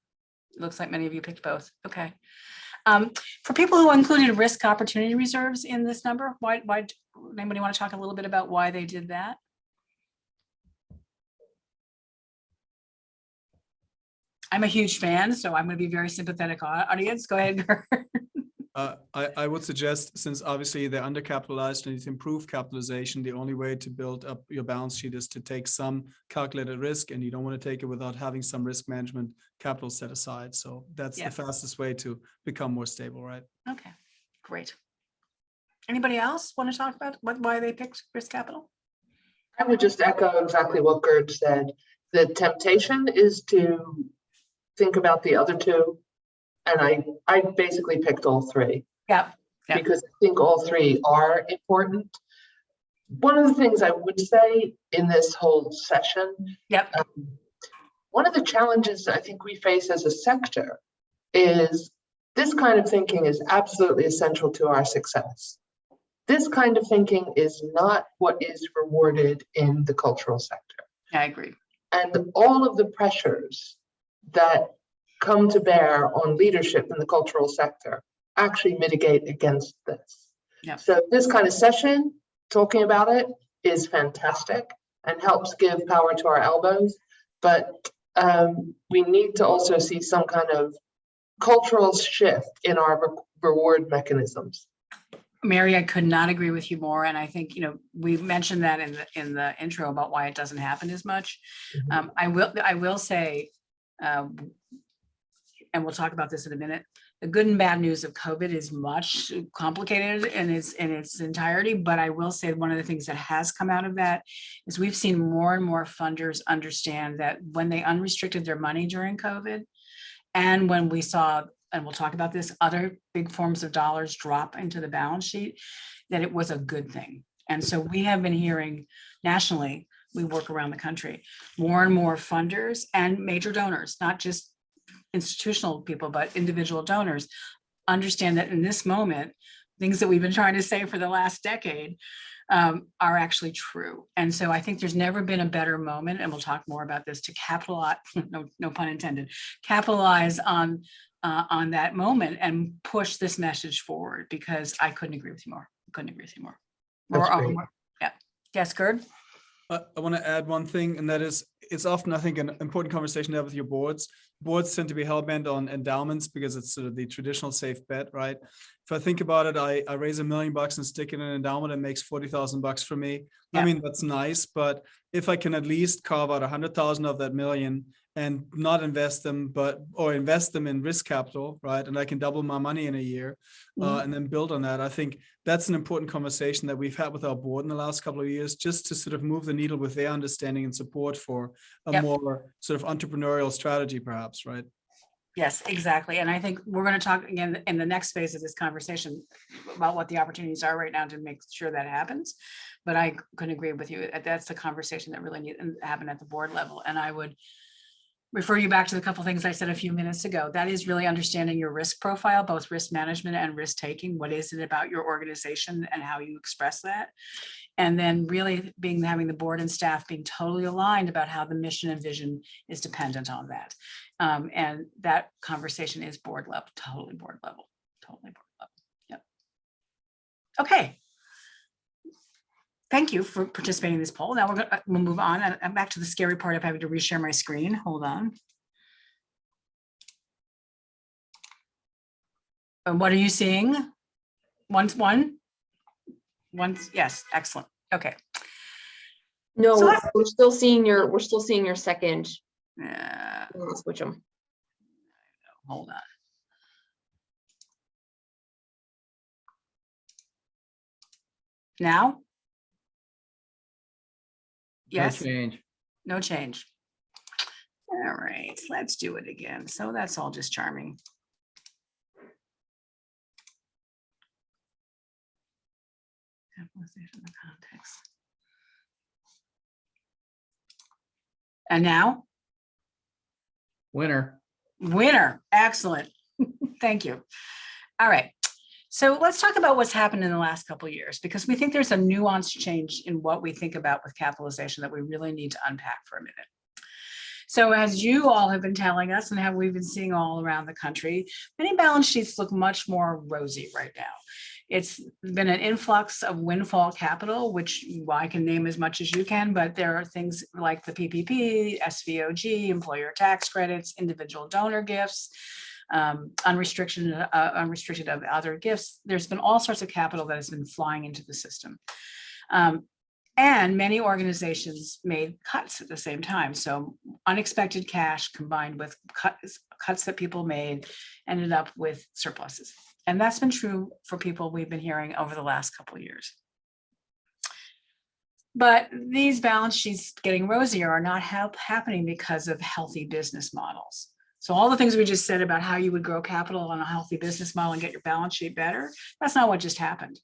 it looks like many of you picked both. Okay. For people who included risk opportunity reserves in this number, why anybody want to talk a little bit about why they did that? I'm a huge fan, so I'm going to be very sympathetic audience. Go ahead. I would suggest, since obviously they're undercapitalized and need to improve capitalization, the only way to build up your balance sheet is to take some calculated risk, and you don't want to take it without having some risk management capital set aside. So that's the fastest way to become more stable, right? Okay, great. Anybody else want to talk about why they picked risk capital? I would just echo exactly what Gerd said. The temptation is to think about the other two. And I basically picked all three. Yeah. Because I think all three are important. One of the things I would say in this whole session, one of the challenges I think we face as a sector is this kind of thinking is absolutely essential to our success. This kind of thinking is not what is rewarded in the cultural sector. I agree. And all of the pressures that come to bear on leadership in the cultural sector actually mitigate against this. Yep. So this kind of session, talking about it, is fantastic and helps give power to our elbows. But we need to also see some kind of cultural shift in our reward mechanisms. Mary, I could not agree with you more. And I think, we mentioned that in the intro about why it doesn't happen as much. I will say, and we'll talk about this in a minute, the good and bad news of COVID is much complicated in its entirety. But I will say one of the things that has come out of that is we've seen more and more funders understand that when they unrestricted their money during COVID, and when we saw, and we'll talk about this, other big forms of dollars drop into the balance sheet, that it was a good thing. And so we have been hearing nationally, we work around the country, more and more funders and major donors, not just institutional people, but individual donors, understand that in this moment, things that we've been trying to say for the last decade are actually true. And so I think there's never been a better moment, and we'll talk more about this, to capitalize, no pun intended, capitalize on that moment and push this message forward, because I couldn't agree with you more. That's great. Yeah. Yes, Gerd? I want to add one thing, and that is, it's often, I think, an important conversation to have with your boards. Boards tend to be hell-bent on endowments because it's sort of the traditional safe bet, right? If I think about it, I raise $1 million and stick it in an endowment, and makes $40,000 for me. Yeah. I mean, that's nice, but if I can at least carve out 100,000 of that $1 million and not invest them, or invest them in risk capital, right? And I can double my money in a year, and then build on that. I think that's an important conversation that we've had with our board in the last couple of years, just to sort of move the needle with their understanding and support for a more sort of entrepreneurial strategy, perhaps, right? Yes, exactly. And I think we're going to talk again in the next phase of this conversation about what the opportunities are right now to make sure that happens. But I couldn't agree with you. That's the conversation that really needs to happen at the board level. And I would refer you back to the couple of things I said a few minutes ago. That is really understanding your risk profile, both risk management and risk taking. What is it about your organization and how you express that? And then really having the board and staff being totally aligned about how the mission and vision is dependent on that. And that conversation is board level, totally board level. Yep. Okay. Thank you for participating in this poll. Now we'll move on. I'm back to the scary part of having to reshare my screen. Hold on. And what are you seeing? Once, yes, excellent. Okay. No, So we're still seeing your second. I'll switch them. Hold on. Now? Yes. No change. No change. All right, let's do it again. So that's all just charming. Capitalization of context. And now? Winner. Excellent. Thank you. All right. So let's talk about what's happened in the last couple of years, because we think there's a nuanced change in what we think about with capitalization that we really need to unpack for a minute. So as you all have been telling us, and how we've been seeing all around the country, many balance sheets look much more rosy right now. It's been an influx of windfall capital, which I can name as much as you can, but there are things like the PPP, SVOG, employer tax credits, individual donor gifts, unrestricted of other gifts. There's been all sorts of capital that has been flying into the system. And many organizations made cuts at the same time. So unexpected cash combined with cuts that people made ended up with surpluses. And that's been true for people we've been hearing over the last couple of years. But these balance sheets getting rosier are not happening because of healthy business models. So all the things we just said about how you would grow capital on a healthy business model and get your balance sheet better, that's not what just happened.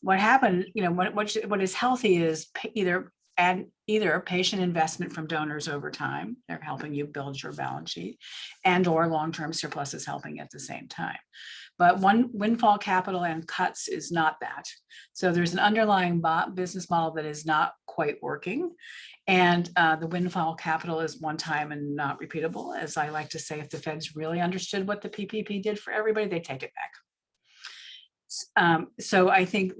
What happened, what is healthy is either and either patient investment from donors over time, they're helping you build your balance sheet, and or long-term surpluses helping at the same time. But one windfall capital and cuts is not that. So there's an underlying business model that is not quite working. And the windfall capital is one time and not repeatable. As I like to say, if the feds really understood what the PPP did for everybody, they take it back. So I think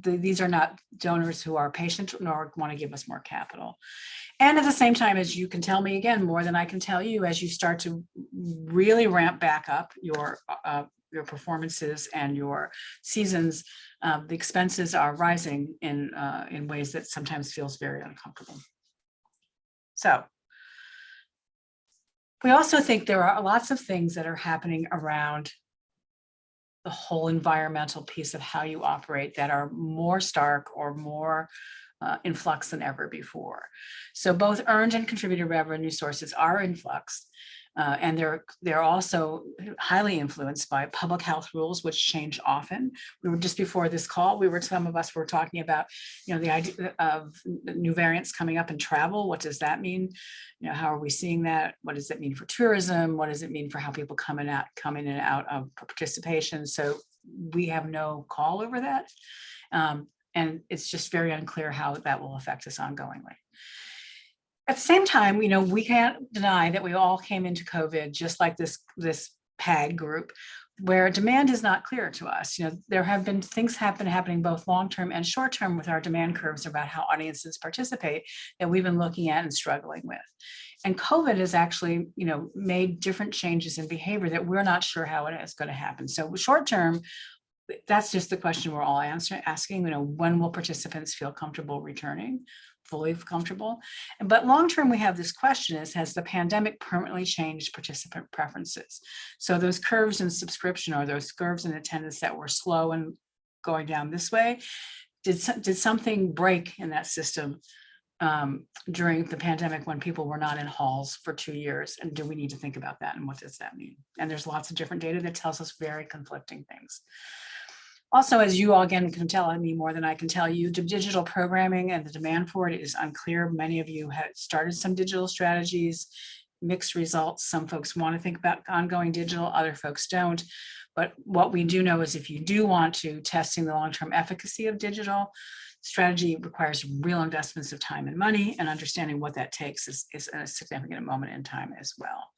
these are not donors who are patient nor want to give us more capital. And at the same time, as you can tell me again, more than I can tell you, as you start to really ramp back up your performances and your seasons, the expenses are rising in ways that sometimes feels very uncomfortable. So we also think there are lots of things that are happening around the whole environmental piece of how you operate that are more stark or more in flux than ever before. So both earned and contributed revenue sources are in flux. And they're also highly influenced by public health rules, which change often. We were just before this call, some of us were talking about, the idea of new variants coming up in travel. What does that mean? How are we seeing that? What does it mean for tourism? What does it mean for how people come in and out of participation? So we have no call over that. And it's just very unclear how that will affect us ongoingly. At the same time, we can't deny that we all came into COVID just like this PAG group, where demand is not clear to us. There have been things happening both long-term and short-term with our demand curves about how audiences participate that we've been looking at and struggling with. And COVID has actually, made different changes in behavior that we're not sure how it is going to happen. So short-term, that's just the question we're all asking, when will participants feel comfortable returning? Fully comfortable. But long-term, we have this question has the pandemic permanently changed participant preferences? So those curves in subscription or those curves in attendance that were slow and going down this way, did something break in that system during the pandemic when people were not in halls for 2 years? And do we need to think about that? And what does that mean? And there's lots of different data that tells us very conflicting things. Also, as you all again can tell me more than I can tell you, digital programming and the demand for it is unclear. Many of you have started some digital strategies, mixed results. Some folks want to think about ongoing digital, other folks don't. But what we do know is if you do want to, testing the long-term efficacy of digital strategy requires real investments of time and money, and understanding what that takes is a significant moment in time as well.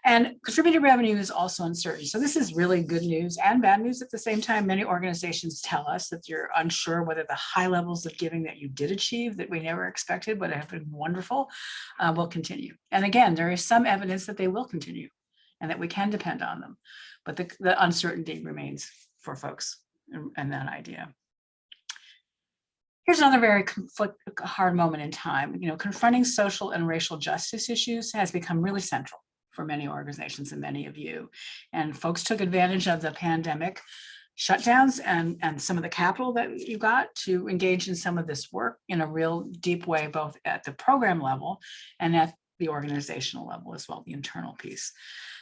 And contributed revenue is also uncertain. So this is really good news and bad news at the same time. Many organizations tell us that you're unsure whether the high levels of giving that you did achieve that we never expected, but have been wonderful, will continue. And again, there is some evidence that they will continue and that we can depend on them. But the uncertainty remains for folks and that idea. Here's another very hard moment in time. Confronting social and racial justice issues has become really central for many organizations and many of you. And folks took advantage of the pandemic shutdowns and some of the capital that you got to engage in some of this work in a real deep way, both at the program level and at the organizational level as well, the internal piece.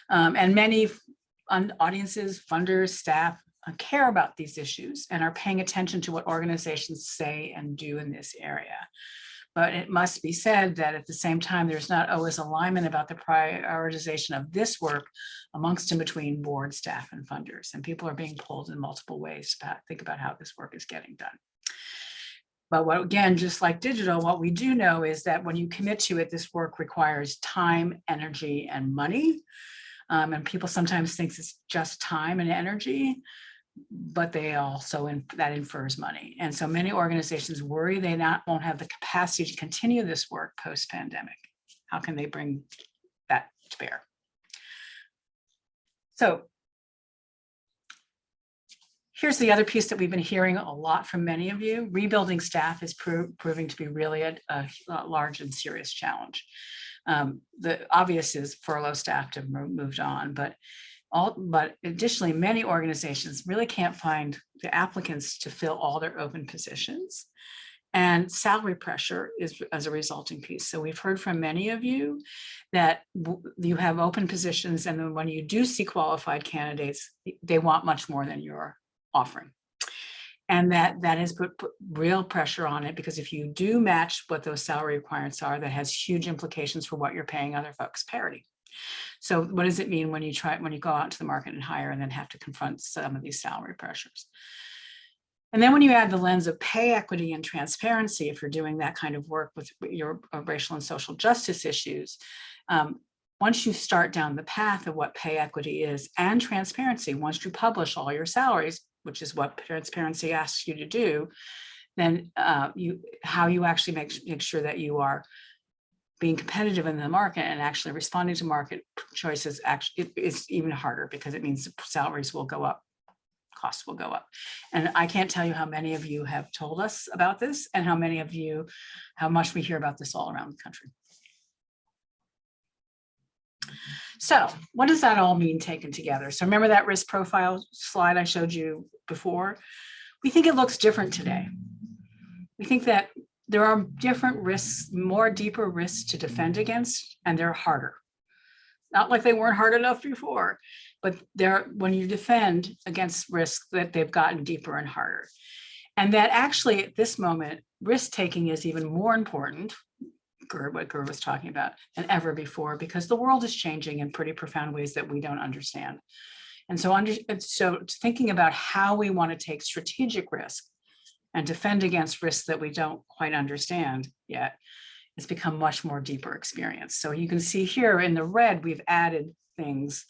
And many audiences, funders, staff care about these issues and are paying attention to what organizations say and do in this area. But it must be said that at the same time, there's not always alignment about the prioritization of this work amongst and between board, staff, and funders. And people are being pulled in multiple ways to think about how this work is getting done. But again, just like digital, what we do know is that when you commit to it, this work requires time, energy, and money. And people sometimes think it's just time and energy, but they also, that infers money. And so many organizations worry they won't have the capacity to continue this work post-pandemic. How can they bring that to bear? So here's the other piece that we've been hearing a lot from many of you. Rebuilding staff is proving to be really a large and serious challenge. The obvious is furlough staff have moved on, but additionally, many organizations really can't find the applicants to fill all their open positions. And salary pressure is as a resulting piece. So we've heard from many of you that you have open positions, and then when you do see qualified candidates, they want much more than you're offering. And that has put real pressure on it, because if you do match what those salary requirements are, that has huge implications for what you're paying other folks parity. So what does it mean when you go out into the market and hire and then have to confront some of these salary pressures? And then when you add the lens of pay equity and transparency, if you're doing that kind of work with your racial and social justice issues, once you start down the path of what pay equity is and transparency, once you publish all your salaries, which is what transparency asks you to do, then how you actually make sure that you are being competitive in the market and actually responding to market choices actually is even harder, because it means salaries will go up, costs will go up. And I can't tell you how many of you have told us about this, and how much we hear about this all around the country. So what does that all mean taken together? So remember that risk profile slide I showed you before? We think it looks different today. We think that there are different risks, more deeper risks to defend against, and they're harder. Not like they weren't hard enough before, but when you defend against risks, that they've gotten deeper and harder. And that actually at this moment, risk taking is even more important, what Gur was talking about, than ever before, because the world is changing in pretty profound ways that we don't understand. And so thinking about how we want to take strategic risk and defend against risks that we don't quite understand yet, it's become much more deeper experience. So you can see here in the red, we've added things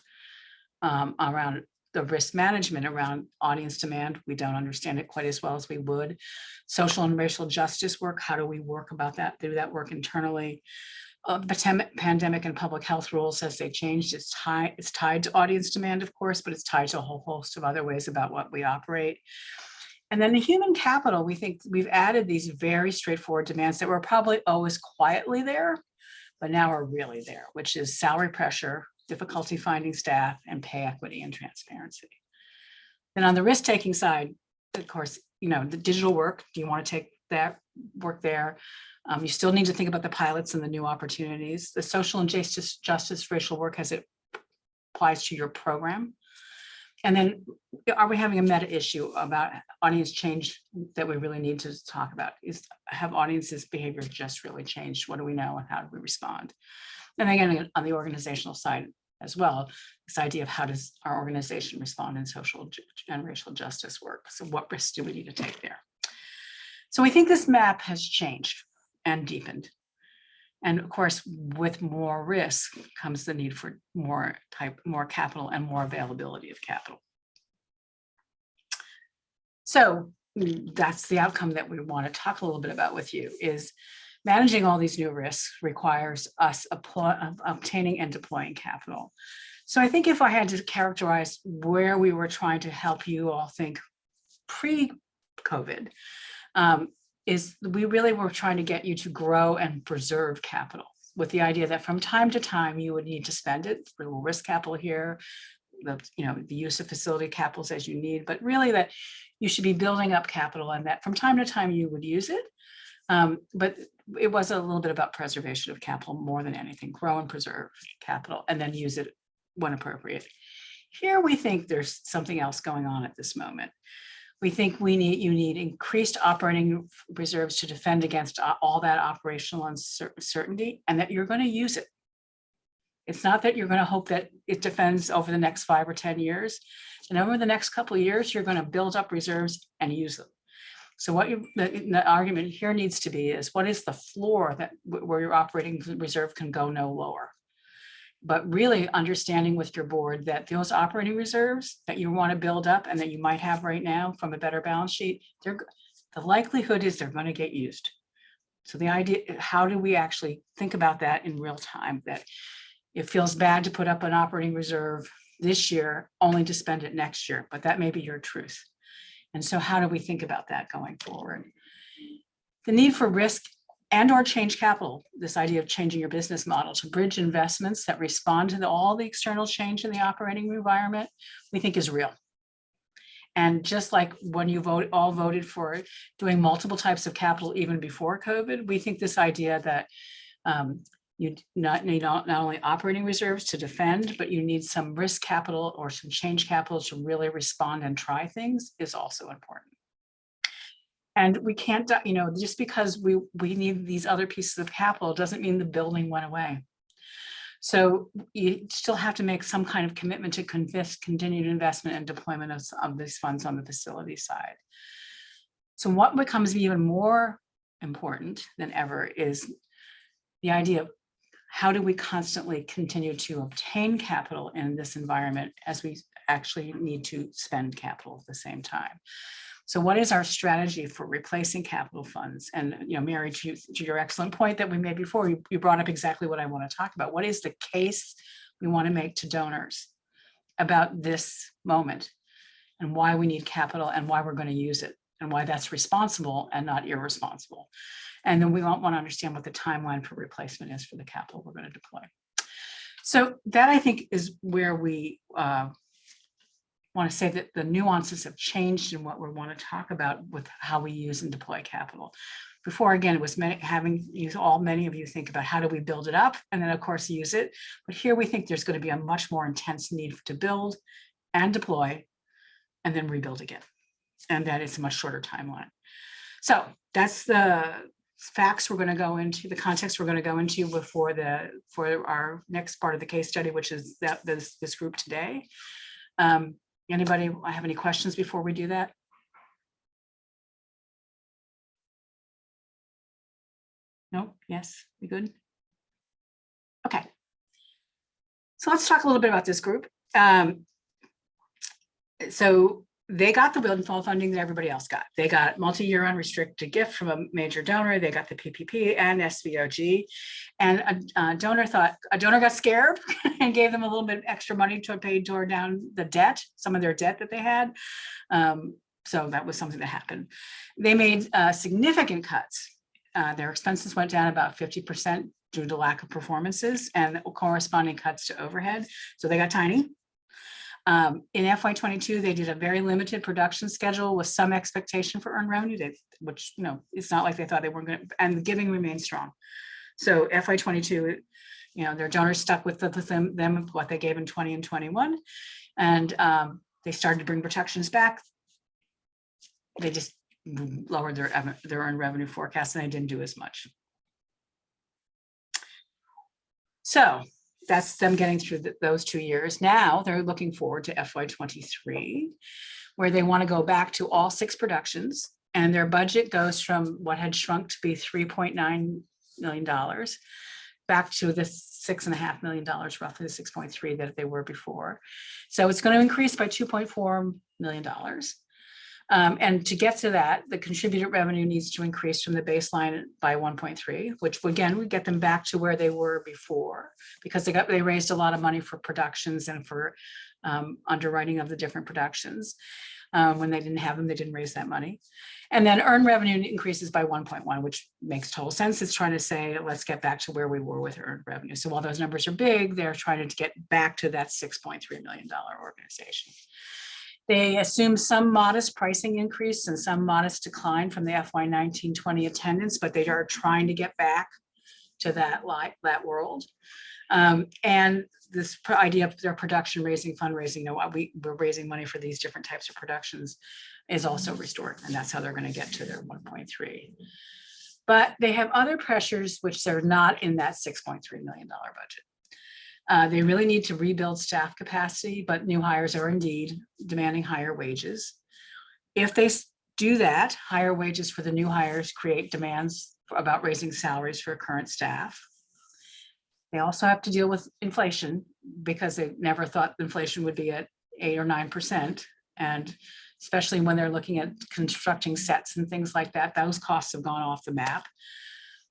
around the risk management, around audience demand. We don't understand it quite as well as we would. Social and racial justice work, how do we work about that, do that work internally? Pandemic and public health rules, as they changed, it's tied to audience demand, of course, but it's tied to a whole host of other ways about what we operate. And then the human capital, we think we've added these very straightforward demands that were probably always quietly there, but now are really there, which is salary pressure, difficulty finding staff, and pay equity and transparency. Then on the risk-taking side, of course, the digital work, do you want to take that work there? You still need to think about the pilots and the new opportunities. The social and justice racial work as it applies to your program. And then are we having a meta issue about audience change that we really need to talk about? Have audiences' behavior just really changed? What do we know and how do we respond? And again, on the organizational side as well, this idea of how does our organization respond in social and racial justice work? So what risks do we need to take there? So we think this map has changed and deepened. And of course, with more risk comes the need for more capital and more availability of capital. So that's the outcome that we want to talk a little bit about with you, is managing all these new risks requires us obtaining and deploying capital. So I think if I had to characterize where we were trying to help you all think pre-COVID, is we really were trying to get you to grow and preserve capital, with the idea that from time to time you would need to spend it, a little risk capital here, the use of facility capitals as you need, but really that you should be building up capital, and that from time to time you would use it. But it was a little bit about preservation of capital more than anything, grow and preserve capital, and then use it when appropriate. Here we think there's something else going on at this moment. We think you need increased operating reserves to defend against all that operational uncertainty, and that you're going to use it. It's not that you're going to hope that it defends over the next 5 or 10 years. And over the next couple of years, you're going to build up reserves and use them. So what the argument here needs to be is, what is the floor where your operating reserve can go no lower? But really understanding with your board that those operating reserves that you want to build up and that you might have right now from a better balance sheet, the likelihood is they're going to get used. So the idea, how do we actually think about that in real time? That it feels bad to put up an operating reserve this year only to spend it next year, but that may be your truth. And so how do we think about that going forward? The need for risk and or change capital, this idea of changing your business model to bridge investments that respond to all the external change in the operating environment, we think is real. And just like when you all voted for doing multiple types of capital even before COVID, we think this idea that you need not only operating reserves to defend, but you need some risk capital or some change capital to really respond and try things is also important. And we can't, just because we need these other pieces of capital doesn't mean the building went away. So you still have to make some kind of commitment to continued investment and deployment of these funds on the facility side. So what becomes even more important than ever is the idea of how do we constantly continue to obtain capital in this environment as we actually need to spend capital at the same time. So what is our strategy for replacing capital funds? And, Mary, to your excellent point that we made before, you brought up exactly what I want to talk about. What is the case we want to make to donors about this moment and why we need capital and why we're going to use it and why that's responsible and not irresponsible? And then we want to understand what the timeline for replacement is for the capital we're going to deploy. So that, I think, is where we want to say that the nuances have changed in what we want to talk about with how we use and deploy capital. Before, again, it was many of you think about how do we build it up and then of course use it. But here we think there's going to be a much more intense need to build and deploy and then rebuild again. And that is a much shorter timeline. So that's the facts we're going to go into, the context we're going to go into for our next part of the case study, which is this group today. Anybody have any questions before we do that? No? Yes? We good? Okay. So let's talk a little bit about this group. So they got the windfall funding that everybody else got. They got multi-year unrestricted gift from a major donor. They got the PPP and SVOG. And a donor got scared and gave them a little bit of extra money to pay toward down the debt, some of their debt that they had. So that was something that happened. They made significant cuts. Their expenses went down about 50% due to lack of performances and corresponding cuts to overhead. So they got tiny. In FY22, they did a very limited production schedule with some expectation for earned revenue, which, it's not like they thought they weren't going to, and the giving remained strong. So FY22, their donors stuck with them what they gave in 20 and 21, and they started to bring protections back. They just lowered their earned revenue forecast and they didn't do as much. So that's them getting through those 2 years. Now they're looking forward to FY23, where they want to go back to all 6 productions, and their budget goes from what had shrunk to be $3.9 million back to the $6.5 million, roughly the 6.3 that they were before. So it's going to increase by $2.4 million. And to get to that, the contributed revenue needs to increase from the baseline by 1.3, which again would get them back to where they were before, because they raised a lot of money for productions and for underwriting of the different productions. When they didn't have them, they didn't raise that money. And then earned revenue increases by 1.1, which makes total sense. It's trying to say, let's get back to where we were with earned revenue. So while those numbers are big, they're trying to get back to that $6.3 million organization. They assume some modest pricing increase and some modest decline from the FY19-20 attendance, but they are trying to get back to that world. And this idea of their production raising, fundraising, we're raising money for these different types of productions is also restored. And that's how they're going to get to their 1.3. But they have other pressures which are not in that $6.3 million budget. They really need to rebuild staff capacity, but new hires are indeed demanding higher wages. If they do that, higher wages for the new hires create demands about raising salaries for current staff. They also have to deal with inflation because they never thought inflation would be at 8 or 9%. And especially when they're looking at constructing sets and things like that, those costs have gone off the map.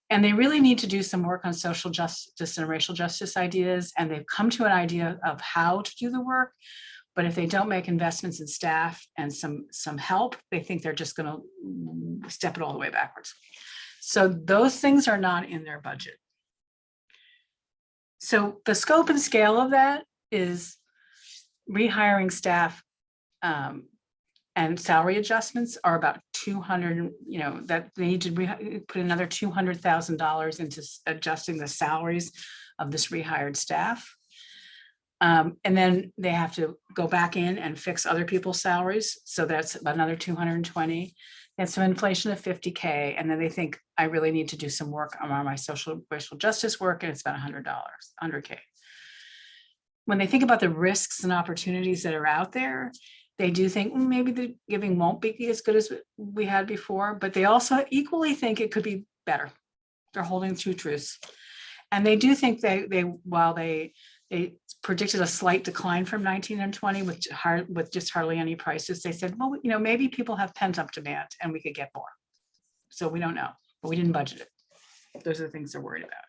And they really need to do some work on social justice and racial justice ideas. And they've come to an idea of how to do the work. But if they don't make investments in staff and some help, they think they're just going to step it all the way backwards. So those things are not in their budget. So the scope and scale of that is rehiring staff and salary adjustments are about 200, that they need to put another $200,000 into adjusting the salaries of this rehired staff. And then they have to go back in and fix other people's salaries. So that's about another 220. And some inflation of 50K. And then they think I really need to do some work on my racial justice work. And it's about $100, 100K. When they think about the risks and opportunities that are out there, they do think maybe the giving won't be as good as we had before, but they also equally think it could be better. They're holding two truths. And they do think while they predicted a slight decline from 19 and 20 with just hardly any prices, they said, well, maybe people have pent up demand and we could get more. So we don't know, but we didn't budget it. Those are the things they're worried about.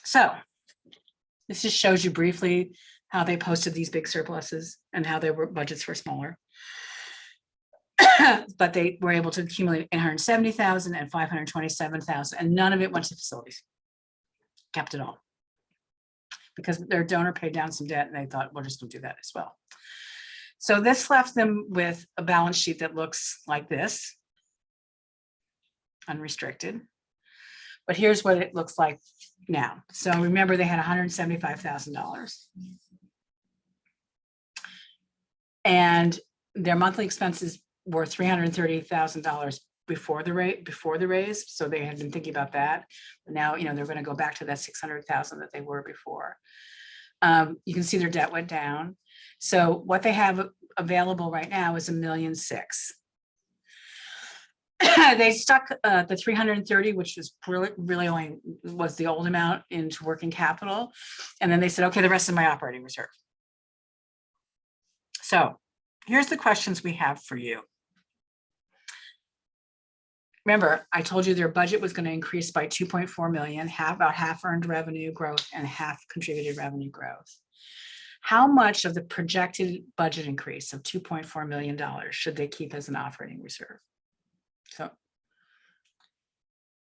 So this just shows you briefly how they posted these big surpluses and how their budgets were smaller. But they were able to accumulate 870,000 and 527,000, and none of it went to facilities. Kept it all. Because their donor paid down some debt and they thought, we're just gonna do that as well. So this left them with a balance sheet that looks like this. Unrestricted. But here's what it looks like now. So remember they had $175,000. And their monthly expenses were $330,000 before the raise. So they had been thinking about that. But now, they're going to go back to that 600,000 that they were before. You can see their debt went down. So what they have available right now is $1.6 million. They stuck the 330, which was really only was the old amount, into working capital. And then they said, okay, the rest of my operating reserve. So here's the questions we have for you. Remember, I told you their budget was going to increase by 2.4 million, about half earned revenue growth and half contributed revenue growth. How much of the projected budget increase of $2.4 million should they keep as an operating reserve? So,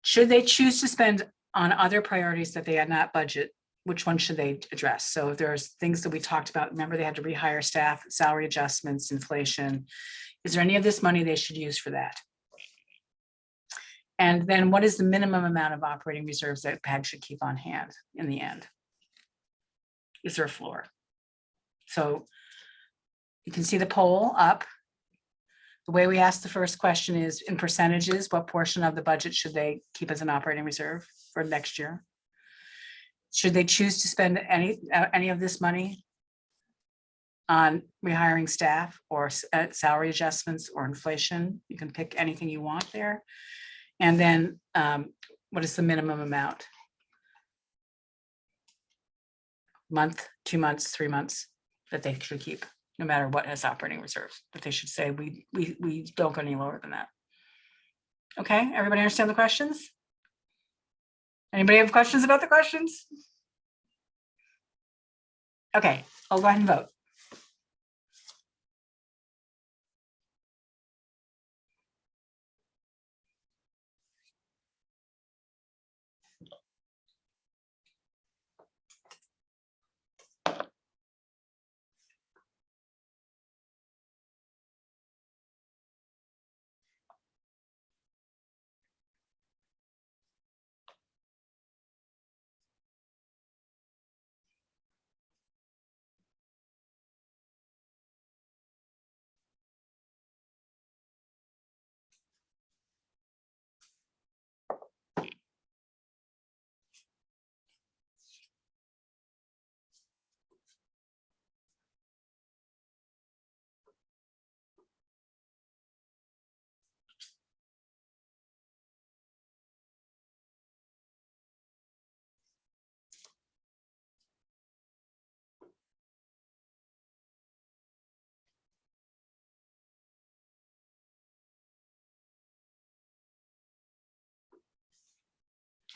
should they choose to spend on other priorities that they had not budget, which one should they address? So if there's things that we talked about, remember they had to rehire staff, salary adjustments, inflation. Is there any of this money they should use for that? And then what is the minimum amount of operating reserves that PAG should keep on hand in the end? Is there a floor? So you can see the poll up. The way we ask the first question is in percentages, what portion of the budget should they keep as an operating reserve for next year? Should they choose to spend any of this money on rehiring staff or salary adjustments or inflation? You can pick anything you want there. And then what is the minimum amount? Month, 2 months, 3 months that they should keep, no matter what as operating reserves, that they should say we don't go any lower than that. Okay, everybody understand the questions? Anybody have questions about the questions? Okay, I'll go ahead and vote.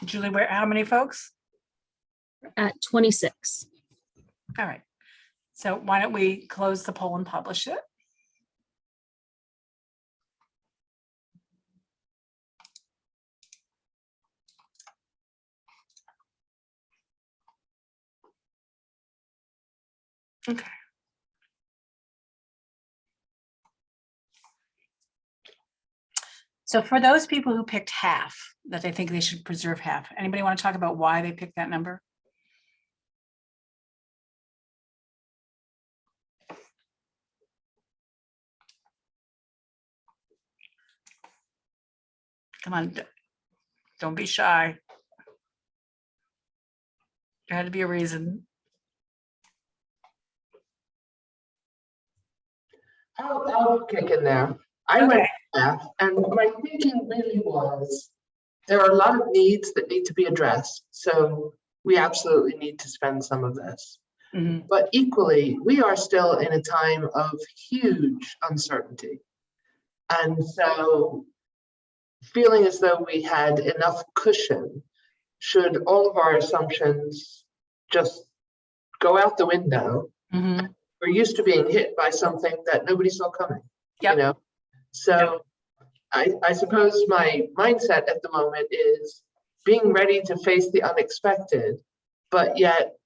Julie, how many folks? At 26. All right. So why don't we close the poll and publish it? Okay. So for those people who picked half, that they think they should preserve half, anybody want to talk about why they picked that number? Come on, don't be shy. There had to be a reason. I'll kick in there. I Okay. went math, and my thinking really was there are a lot of needs that need to be addressed. So we absolutely need to spend some of this. Mhm. But equally, we are still in a time of huge uncertainty. And so feeling as though we had enough cushion, should all of our assumptions just go out the window, Mhm. we're used to being hit by something that nobody saw coming. Yep. You know? So I suppose my mindset at the moment is being ready to face the unexpected, but yet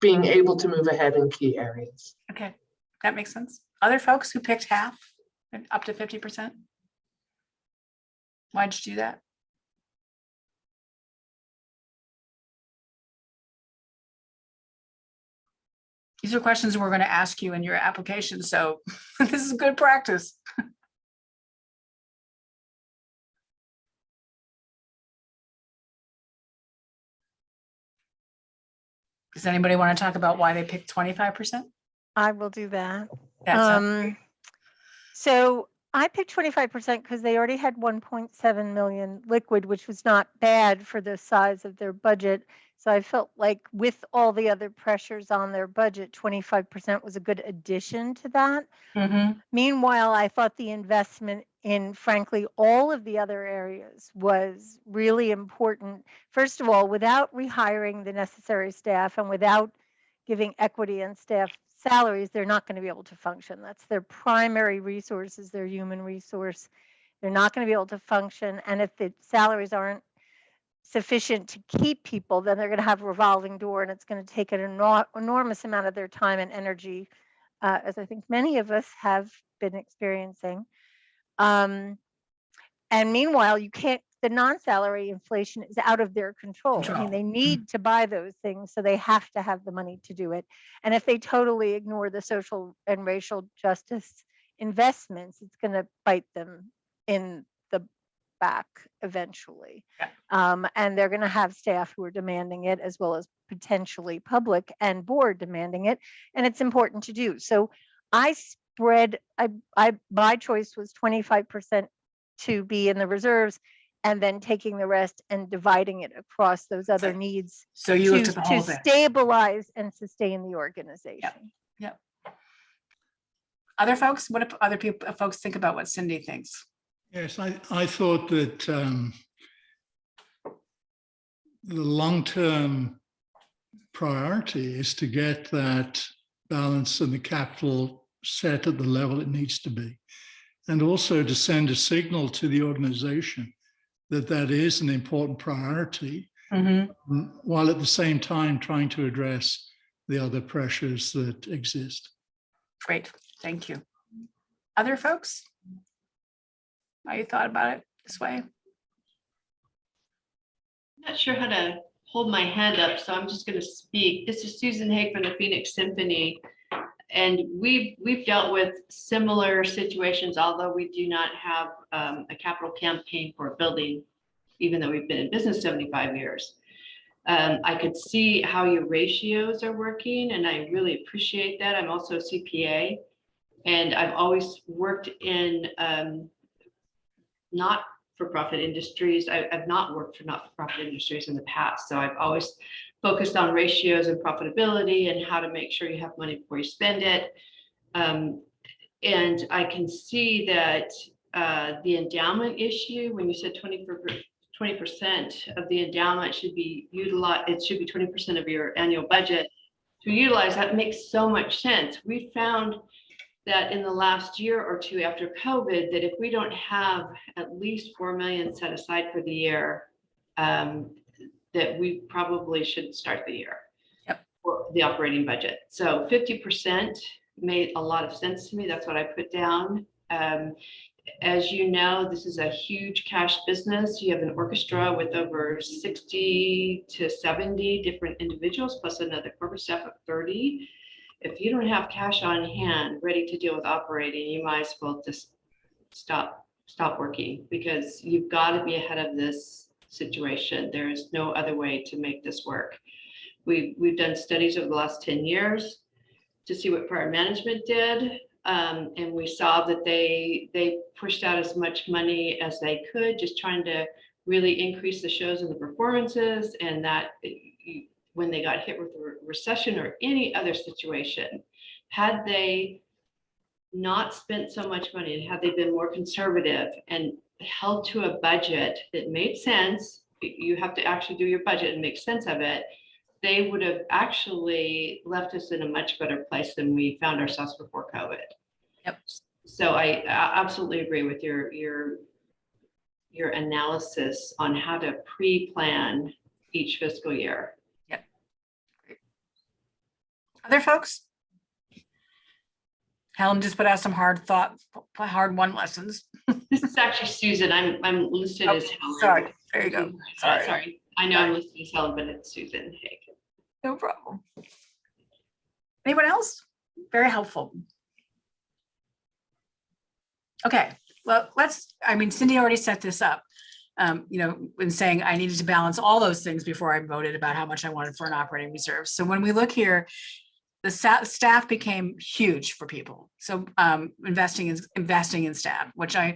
being able to move ahead in key areas. Okay, that makes sense. Other folks who picked half and up to 50%? Why'd you do that? These are questions we're going to ask you in your application, so this is good practice. Does anybody want to talk about why they picked 25%? I will do that. That sounds great. So I picked 25% because they already had 1.7 million liquid, which was not bad for the size of their budget. So I felt like with all the other pressures on their budget, 25% was a good addition to that. Mhm. Meanwhile, I thought the investment in, frankly, all of the other areas was really important. First of all, without rehiring the necessary staff and without giving equity in staff salaries, they're not going to be able to function. That's their primary resources, their human resource. They're not going to be able to function. And if the salaries aren't sufficient to keep people, then they're going to have a revolving door, and it's going to take an enormous amount of their time and energy, as I think many of us have been experiencing. And meanwhile, you can't, the non-salary inflation is out of their control. I mean, they need to buy those things, so they have to have the money to do it. And if they totally ignore the social and racial justice investments, it's going to bite them in the back eventually. And they're going to have staff who are demanding it, as well as potentially public and board demanding it. And it's important to do. So I spread, my choice was 25% to be in the reserves, and then taking the rest and dividing it across those other needs So you looked at the whole to thing. stabilize and sustain the organization. Yep. Other folks, what do other people, folks think about what Cindy thinks? Yes, I thought that the long-term priority is to get that balance and the capital set at the level it needs to be, and also to send a signal to the organization that that is an important priority, while at the same time trying to address the other pressures that exist. Great, thank you. Other folks? How you thought about it this way? I'm not sure how to hold my hand up, so I'm just going to speak. This is Susan Haig from the Phoenix Symphony, and we've dealt with similar situations, although we do not have a capital campaign for a building, even though we've been in business 75 years. I could see how your ratios are working, and I really appreciate that. I'm also a CPA, and I've always worked in not-for-profit industries. I've not worked for not-for-profit industries in the past. So I've always focused on ratios and profitability and how to make sure you have money before you spend it. And I can see that the endowment issue, when you said 20% of the endowment should be utilized, it should be 20% of your annual budget to utilize, that makes so much sense. We found that in the last year or two after COVID, that if we don't have at least 4 million set aside for the year, that we probably should start the year for the operating budget. So 50% made a lot of sense to me. That's what I put down. As you know, this is a huge cash business. You have an orchestra with over 60 to 70 different individuals, plus another corporate staff of 30. If you don't have cash on hand ready to deal with operating, you might as well just stop stop working, because you've got to be ahead of this situation. There is no other way to make this work. We've done studies over the last 10 years to see what prior management did. And we saw that they pushed out as much money as they could, just trying to really increase the shows and the performances. And that when they got hit with a recession or any other situation, had they not spent so much money and had they been more conservative and held to a budget that made sense, you have to actually do your budget and make sense of it, they would have actually left us in a much better place than we found ourselves before COVID. Yep. So I absolutely agree with your analysis on how to pre-plan each fiscal year. Yep. Great. Other folks? Helen just put out some hard won lessons. This is actually Susan. I'm listed Oh, as Helen. sorry. There you go. Sorry. Sorry. I know I'm listed as Helen, but it's Susan. Hey. No problem. Anyone else? Very helpful. Okay, well, Cindy already set this up, in saying I needed to balance all those things before I voted about how much I wanted for an operating reserve. So when we look here, the staff became huge for people. So investing in staff, which I'm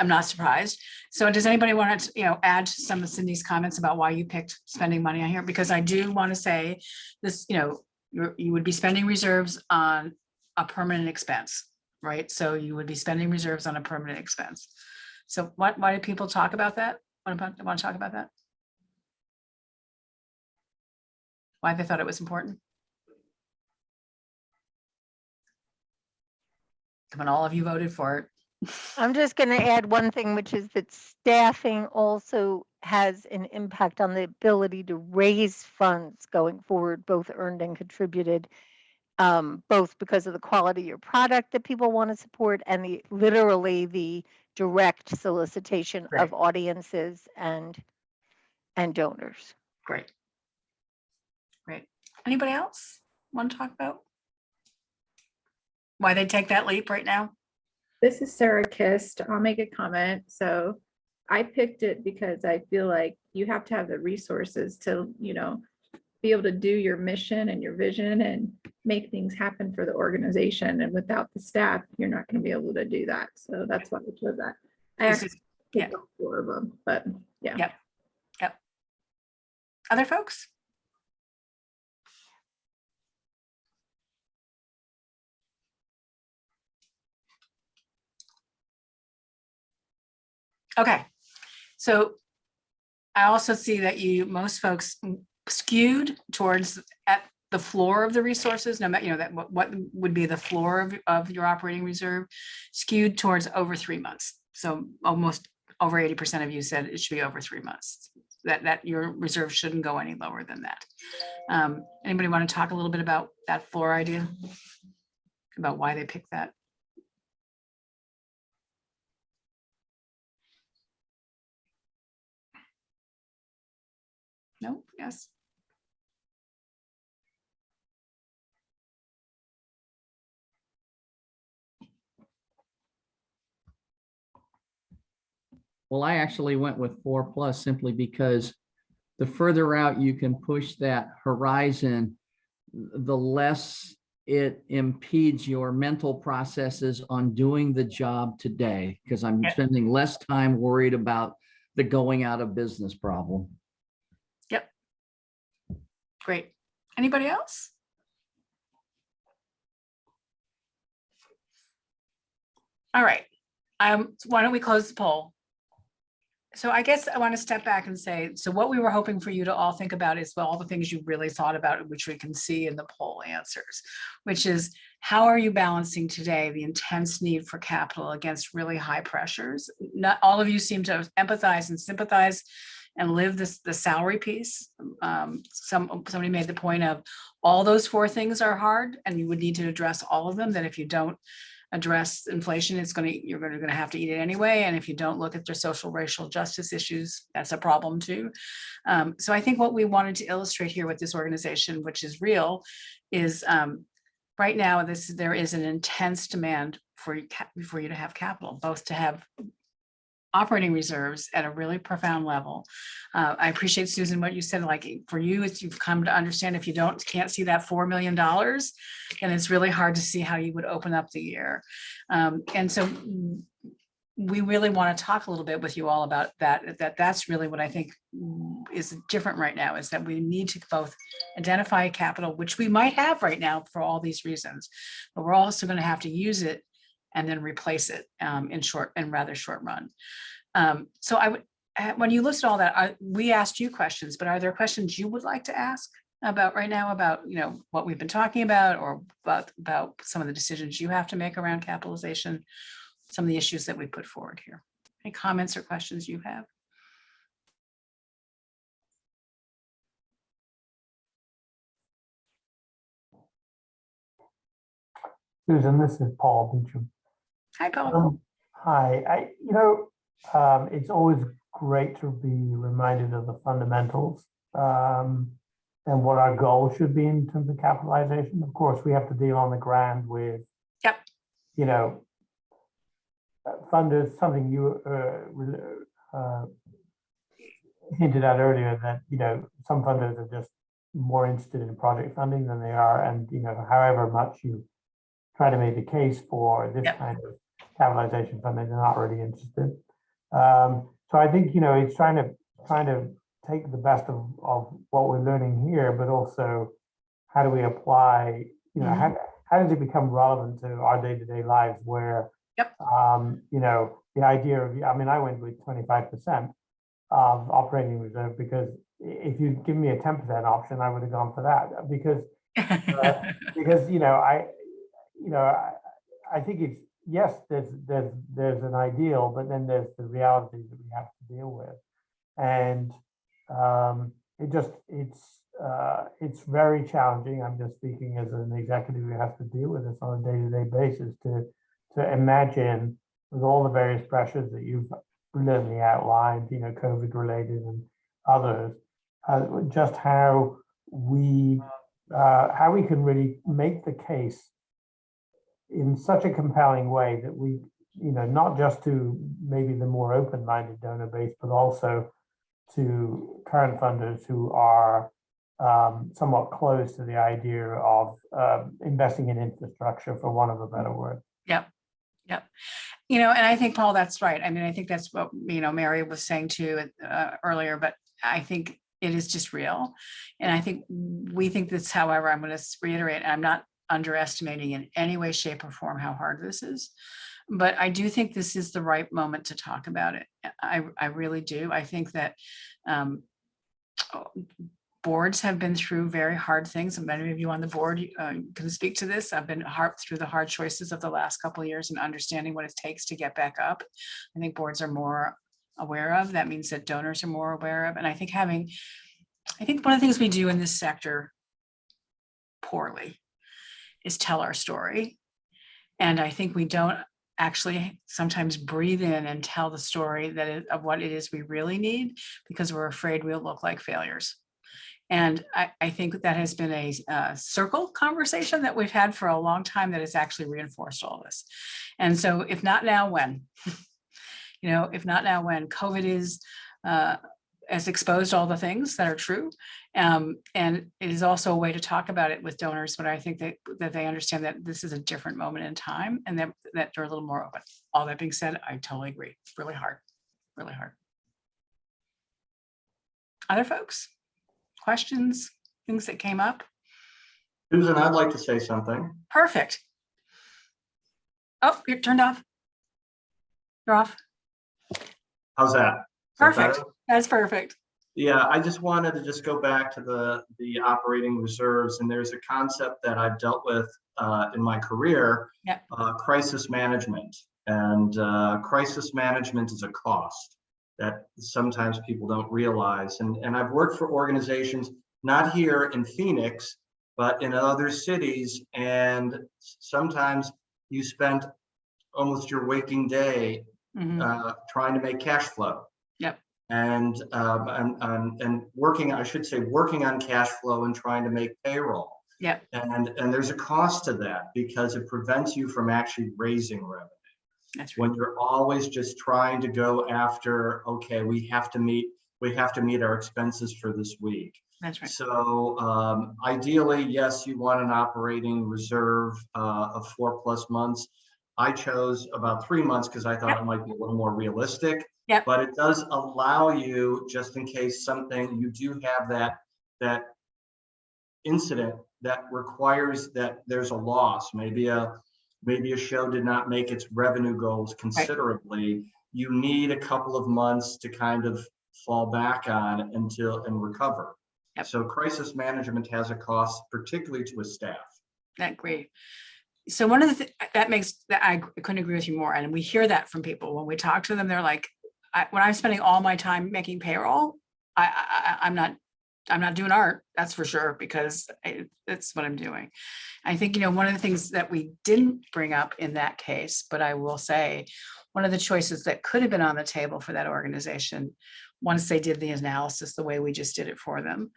not surprised. So does anybody want to, add to some of Cindy's comments about why you picked spending money on here? Because I do want to say this, you would be spending reserves on a permanent expense, right? So you would be spending reserves on a permanent expense. So why do people talk about that? Want to talk about that? Why they thought it was important? Come on, all of you voted for it. I'm just going to add one thing, which is that staffing also has an impact on the ability to raise funds going forward, both earned and contributed, both because of the quality of your product that people want to support and literally the direct solicitation Right. of audiences and donors. Great. Anybody else want to talk about why they take that leap right now? This is Sarah Kist. I'll make a comment. So I picked it because I feel like you have to have the resources to, be able to do your mission and your vision and make things happen for the organization. And without the staff, you're not going to be able to do that. So that's why I chose that. I actually picked all 4 of them, but yeah. Yep. Other folks? Okay, so I also see that most folks skewed towards at the floor of the resources, no matter, that what would be the floor of your operating reserve, skewed towards over 3 months. So almost over 80% of you said it should be over 3 months, that your reserve shouldn't go any lower than that. Anybody want to talk a little bit about that floor idea? About why they picked that? No? Yes? Well, I actually went with 4+ simply because the further out you can push that horizon, the less it impedes your mental processes on doing the job today, because I'm spending less time worried about the going out of business problem. Yep. Great. Anybody else? All right. Why don't we close the poll? So I guess I want to step back and say, so what we were hoping for you to all think about is all the things you really thought about, which we can see in the poll answers, which is how are you balancing today the intense need for capital against really high pressures? Not all of you seem to empathize and sympathize and live the salary piece. Somebody made the point of all those 4 things are hard and you would need to address all of them, that if you don't address inflation, you're going to have to eat it anyway. And if you don't look at the social racial justice issues, that's a problem too. So I think what we wanted to illustrate here with this organization, which is real, is right now there is an intense demand for you to have capital, both to have operating reserves at a really profound level. I appreciate, Susan, what you said, like for you, it's you've come to understand if you can't see that $4 million, then it's really hard to see how you would open up the year. And so we really want to talk a little bit with you all about that's really what I think is different right now, is that we need to both identify capital, which we might have right now for all these reasons, but we're also going to have to use it and then replace it in rather short run. So when you list all that, we asked you questions, but are there questions you would like to ask about right now about, what we've been talking about, or about some of the decisions you have to make around capitalization, some of the issues that we put forward here? Any comments or questions you have? Susan, this is Paul Beecham. Hi, Paul. Hi, it's always great to be reminded of the fundamentals and what our goal should be in terms of capitalization. Of course, we have to deal on the ground with, funders, something you hinted at earlier, that, some funders are just more interested in project funding than they are. And, however much you try to make the case for this kind of capitalization funding, they're not really interested. So I think, it's trying to take the best of what we're learning here, but also how do we apply, how does it become relevant to our day-to-day lives where, the idea of, I went with 25% of operating reserve, because if you'd given me a 10% option, I would have gone for that, because I think it's, yes, there's an ideal, but then there's the reality that we have to deal with. And it's very challenging. I'm just speaking as an executive who has to deal with this on a day-to-day basis, to imagine, with all the various pressures that you've brilliantly outlined, COVID related and others, just how we can really make the case in such a compelling way that we, not just to maybe the more open-minded donor base, but also to current funders who are somewhat close to the idea of investing in infrastructure, for want of a better word. Yep. And I think, Paul, that's right. I think that's what, Mary was saying too earlier, but I think it is just real. And I think we think this, however, I'm going to reiterate, and I'm not underestimating in any way, shape, or form how hard this is, but I do think this is the right moment to talk about it. I really do. I think that boards have been through very hard things, and many of you on the board can speak to this. I've been through the hard choices of the last couple of years and understanding what it takes to get back up. I think boards are more aware of. That means that donors are more aware of. And I think one of the things we do in this sector poorly is tell our story. And I think we don't actually sometimes breathe in and tell the story of what it is we really need, because we're afraid we'll look like failures. And I think that has been a circle conversation that we've had for a long time that has actually reinforced all this. And so if not now, when? If not now, when? COVID has exposed all the things that are true. And it is also a way to talk about it with donors, but I think that they understand that this is a different moment in time, and that they're a little more open. All that being said, I totally agree. It's really hard, really hard. Other folks? Questions, things that came up? Susan, I'd like to say something. Perfect. Oh, you're turned off. You're off. How's that? Perfect. That's perfect. Yeah, I just wanted to go back to the operating reserves, and there's a concept that I've dealt with in my career, crisis management. And crisis management is a cost that sometimes people don't realize. And I've worked for organizations, not here in Phoenix, but in other cities. And sometimes you spend almost your waking day trying to make cash flow. Yep. And working on cash flow and trying to make payroll. Yep. And there's a cost to that, because it prevents you from actually raising revenue. That's right. When you're always just trying to go after, okay, we have to meet our expenses for this week. That's right. So ideally, yes, you want an operating reserve of 4+ months. I chose about 3 months because I thought it might be a little more realistic. Yep. But it does allow you, just in case something, you do have that incident that requires that there's a loss. Maybe a show did not make its revenue goals considerably. Right. You need a couple of months to kind of fall back on and recover. Yep. So crisis management has a cost, particularly to a staff. That great. So one of the things that I couldn't agree with you more. And we hear that from people when we talk to them, they're like, when I'm spending all my time making payroll, I'm not doing art, that's for sure, because it's what I'm doing. I think, one of the things that we didn't bring up in that case, but I will say, one of the choices that could have been on the table for that organization, once they did the analysis the way we just did it for them,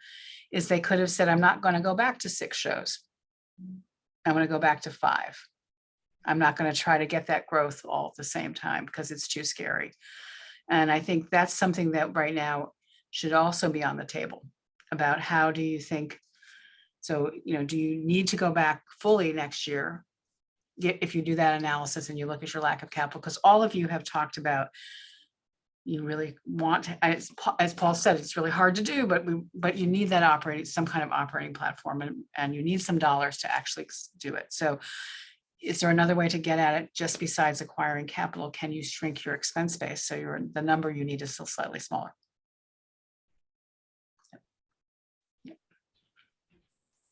is they could have said, I'm not going to go back to 6 shows. I'm going to go back to 5. I'm not going to try to get that growth all at the same time because it's too scary. And I think that's something that right now should also be on the table about how do you think, so, do you need to go back fully next year? If you do that analysis and you look at your lack of capital, because all of you have talked about, you really want to, as Paul said, it's really hard to do, but you need that some kind of operating platform, and you need some dollars to actually do it. So is there another way to get at it just besides acquiring capital? Can you shrink your expense base so the number you need is still slightly smaller?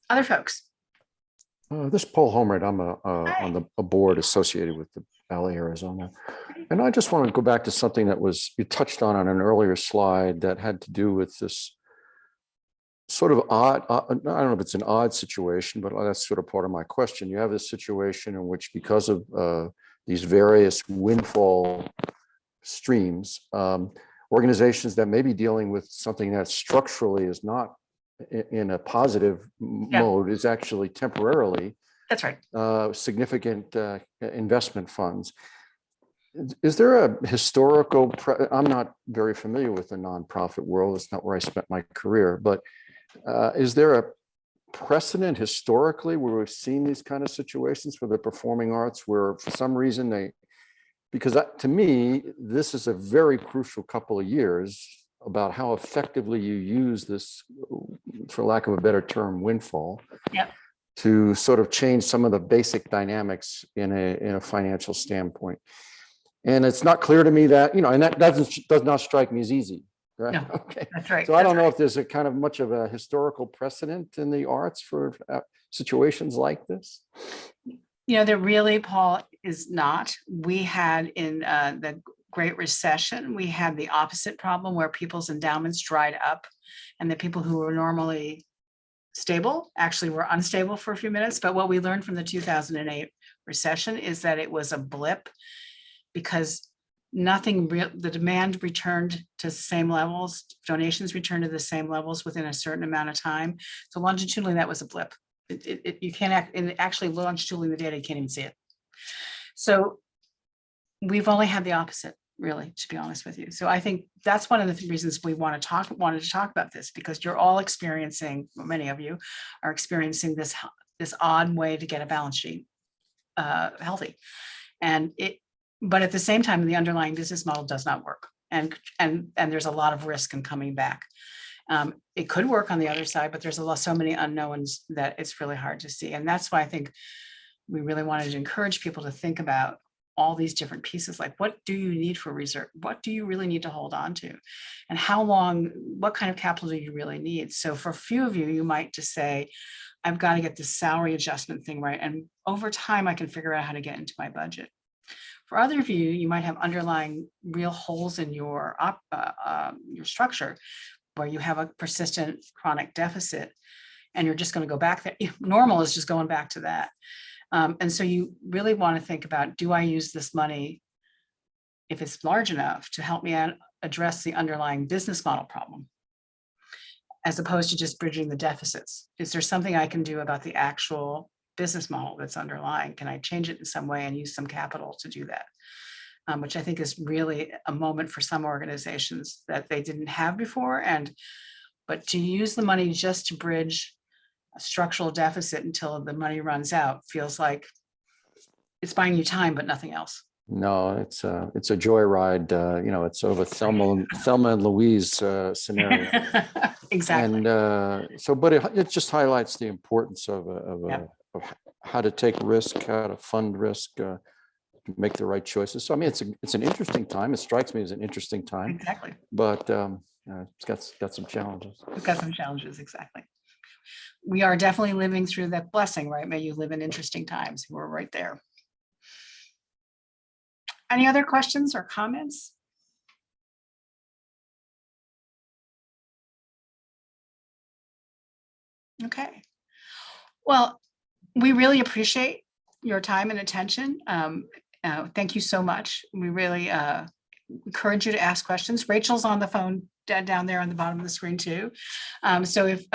Other folks? This is Paul Homert. I'm on a board associated with the Ballet Arizona. And I just want to go back to something that you touched on an earlier slide that had to do with this sort of odd, I don't know if it's an odd situation, but that's sort of part of my question. You have this situation in which, because of these various windfall streams, organizations that may be dealing with something that structurally is not in a positive mode is actually temporarily, that's right, significant investment funds. Is there a historical, I'm not very familiar with the nonprofit world, it's not where I spent my career, but is there a precedent historically where we've seen these kind of situations for the performing arts where for some reason because to me, this is a very crucial couple of years about how effectively you use this, for lack of a better term, windfall, to sort of change some of the basic dynamics in a financial standpoint. And it's not clear to me that, and that does not strike me as easy. Right? No, okay. That's right. So I don't know if there's a kind of much of a historical precedent in the arts for situations like this. There really, Paul, is not. We had in the Great Recession, we had the opposite problem where people's endowments dried up, and the people who were normally stable actually were unstable for a few minutes. But what we learned from the 2008 recession is that it was a blip, because the demand returned to the same levels, donations returned to the same levels within a certain amount of time. So longitudinally, that was a blip. You can't actually longitudinally the data, you can't even see it. So we've only had the opposite, really, to be honest with you. So I think that's one of the reasons we wanted to talk about this, because you're all experiencing, many of you are experiencing this odd way to get a balance sheet healthy. But at the same time, the underlying business model does not work. And there's a lot of risk in coming back. It could work on the other side, but there's so many unknowns that it's really hard to see. And that's why I think we really wanted to encourage people to think about all these different pieces, like what do you need for reserve? What do you really need to hold on to? And how long, what kind of capital do you really need? So for a few of you, you might just say, I've got to get this salary adjustment thing right. And over time, I can figure out how to get into my budget. For other of you, you might have underlying real holes in your structure where you have a persistent chronic deficit and you're just going to go back there. Normal is just going back to that. And so you really want to think about, do I use this money, if it's large enough, to help me address the underlying business model problem, as opposed to just bridging the deficits? Is there something I can do about the actual business model that's underlying? Can I change it in some way and use some capital to do that? which I think is really a moment for some organizations that they didn't have before. But to use the money just to bridge a structural deficit until the money runs out feels like it's buying you time, but nothing else. No, it's a joyride. It's sort of a Thelma and Louise scenario. Exactly. And but it just highlights the importance of how to take risk, how to fund risk, make the right choices. So I mean, it's an interesting time. It strikes me as an interesting time. Exactly. But it's got some challenges. It's got some challenges. Exactly. We are definitely living through that blessing, right? May you live in interesting times. We're right there. Any other questions or comments? Okay. Well, we really appreciate your time and attention. Thank you so much. We really encourage you to ask questions. Rachel's on the phone down there on the bottom of the screen too. So if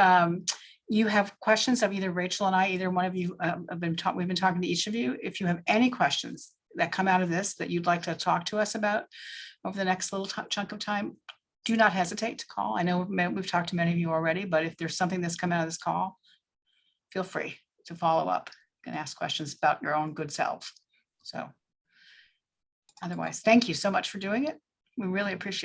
you have questions of either Rachel and I, either one of you we've been talking to each of you. If you have any questions that come out of this that you'd like to talk to us about over the next little chunk of time, do not hesitate to call. I know we've talked to many of you already, but if there's something that's come out of this call, feel free to follow up and ask questions about your own good self. So otherwise, thank you so much for doing it. We really appreciate it.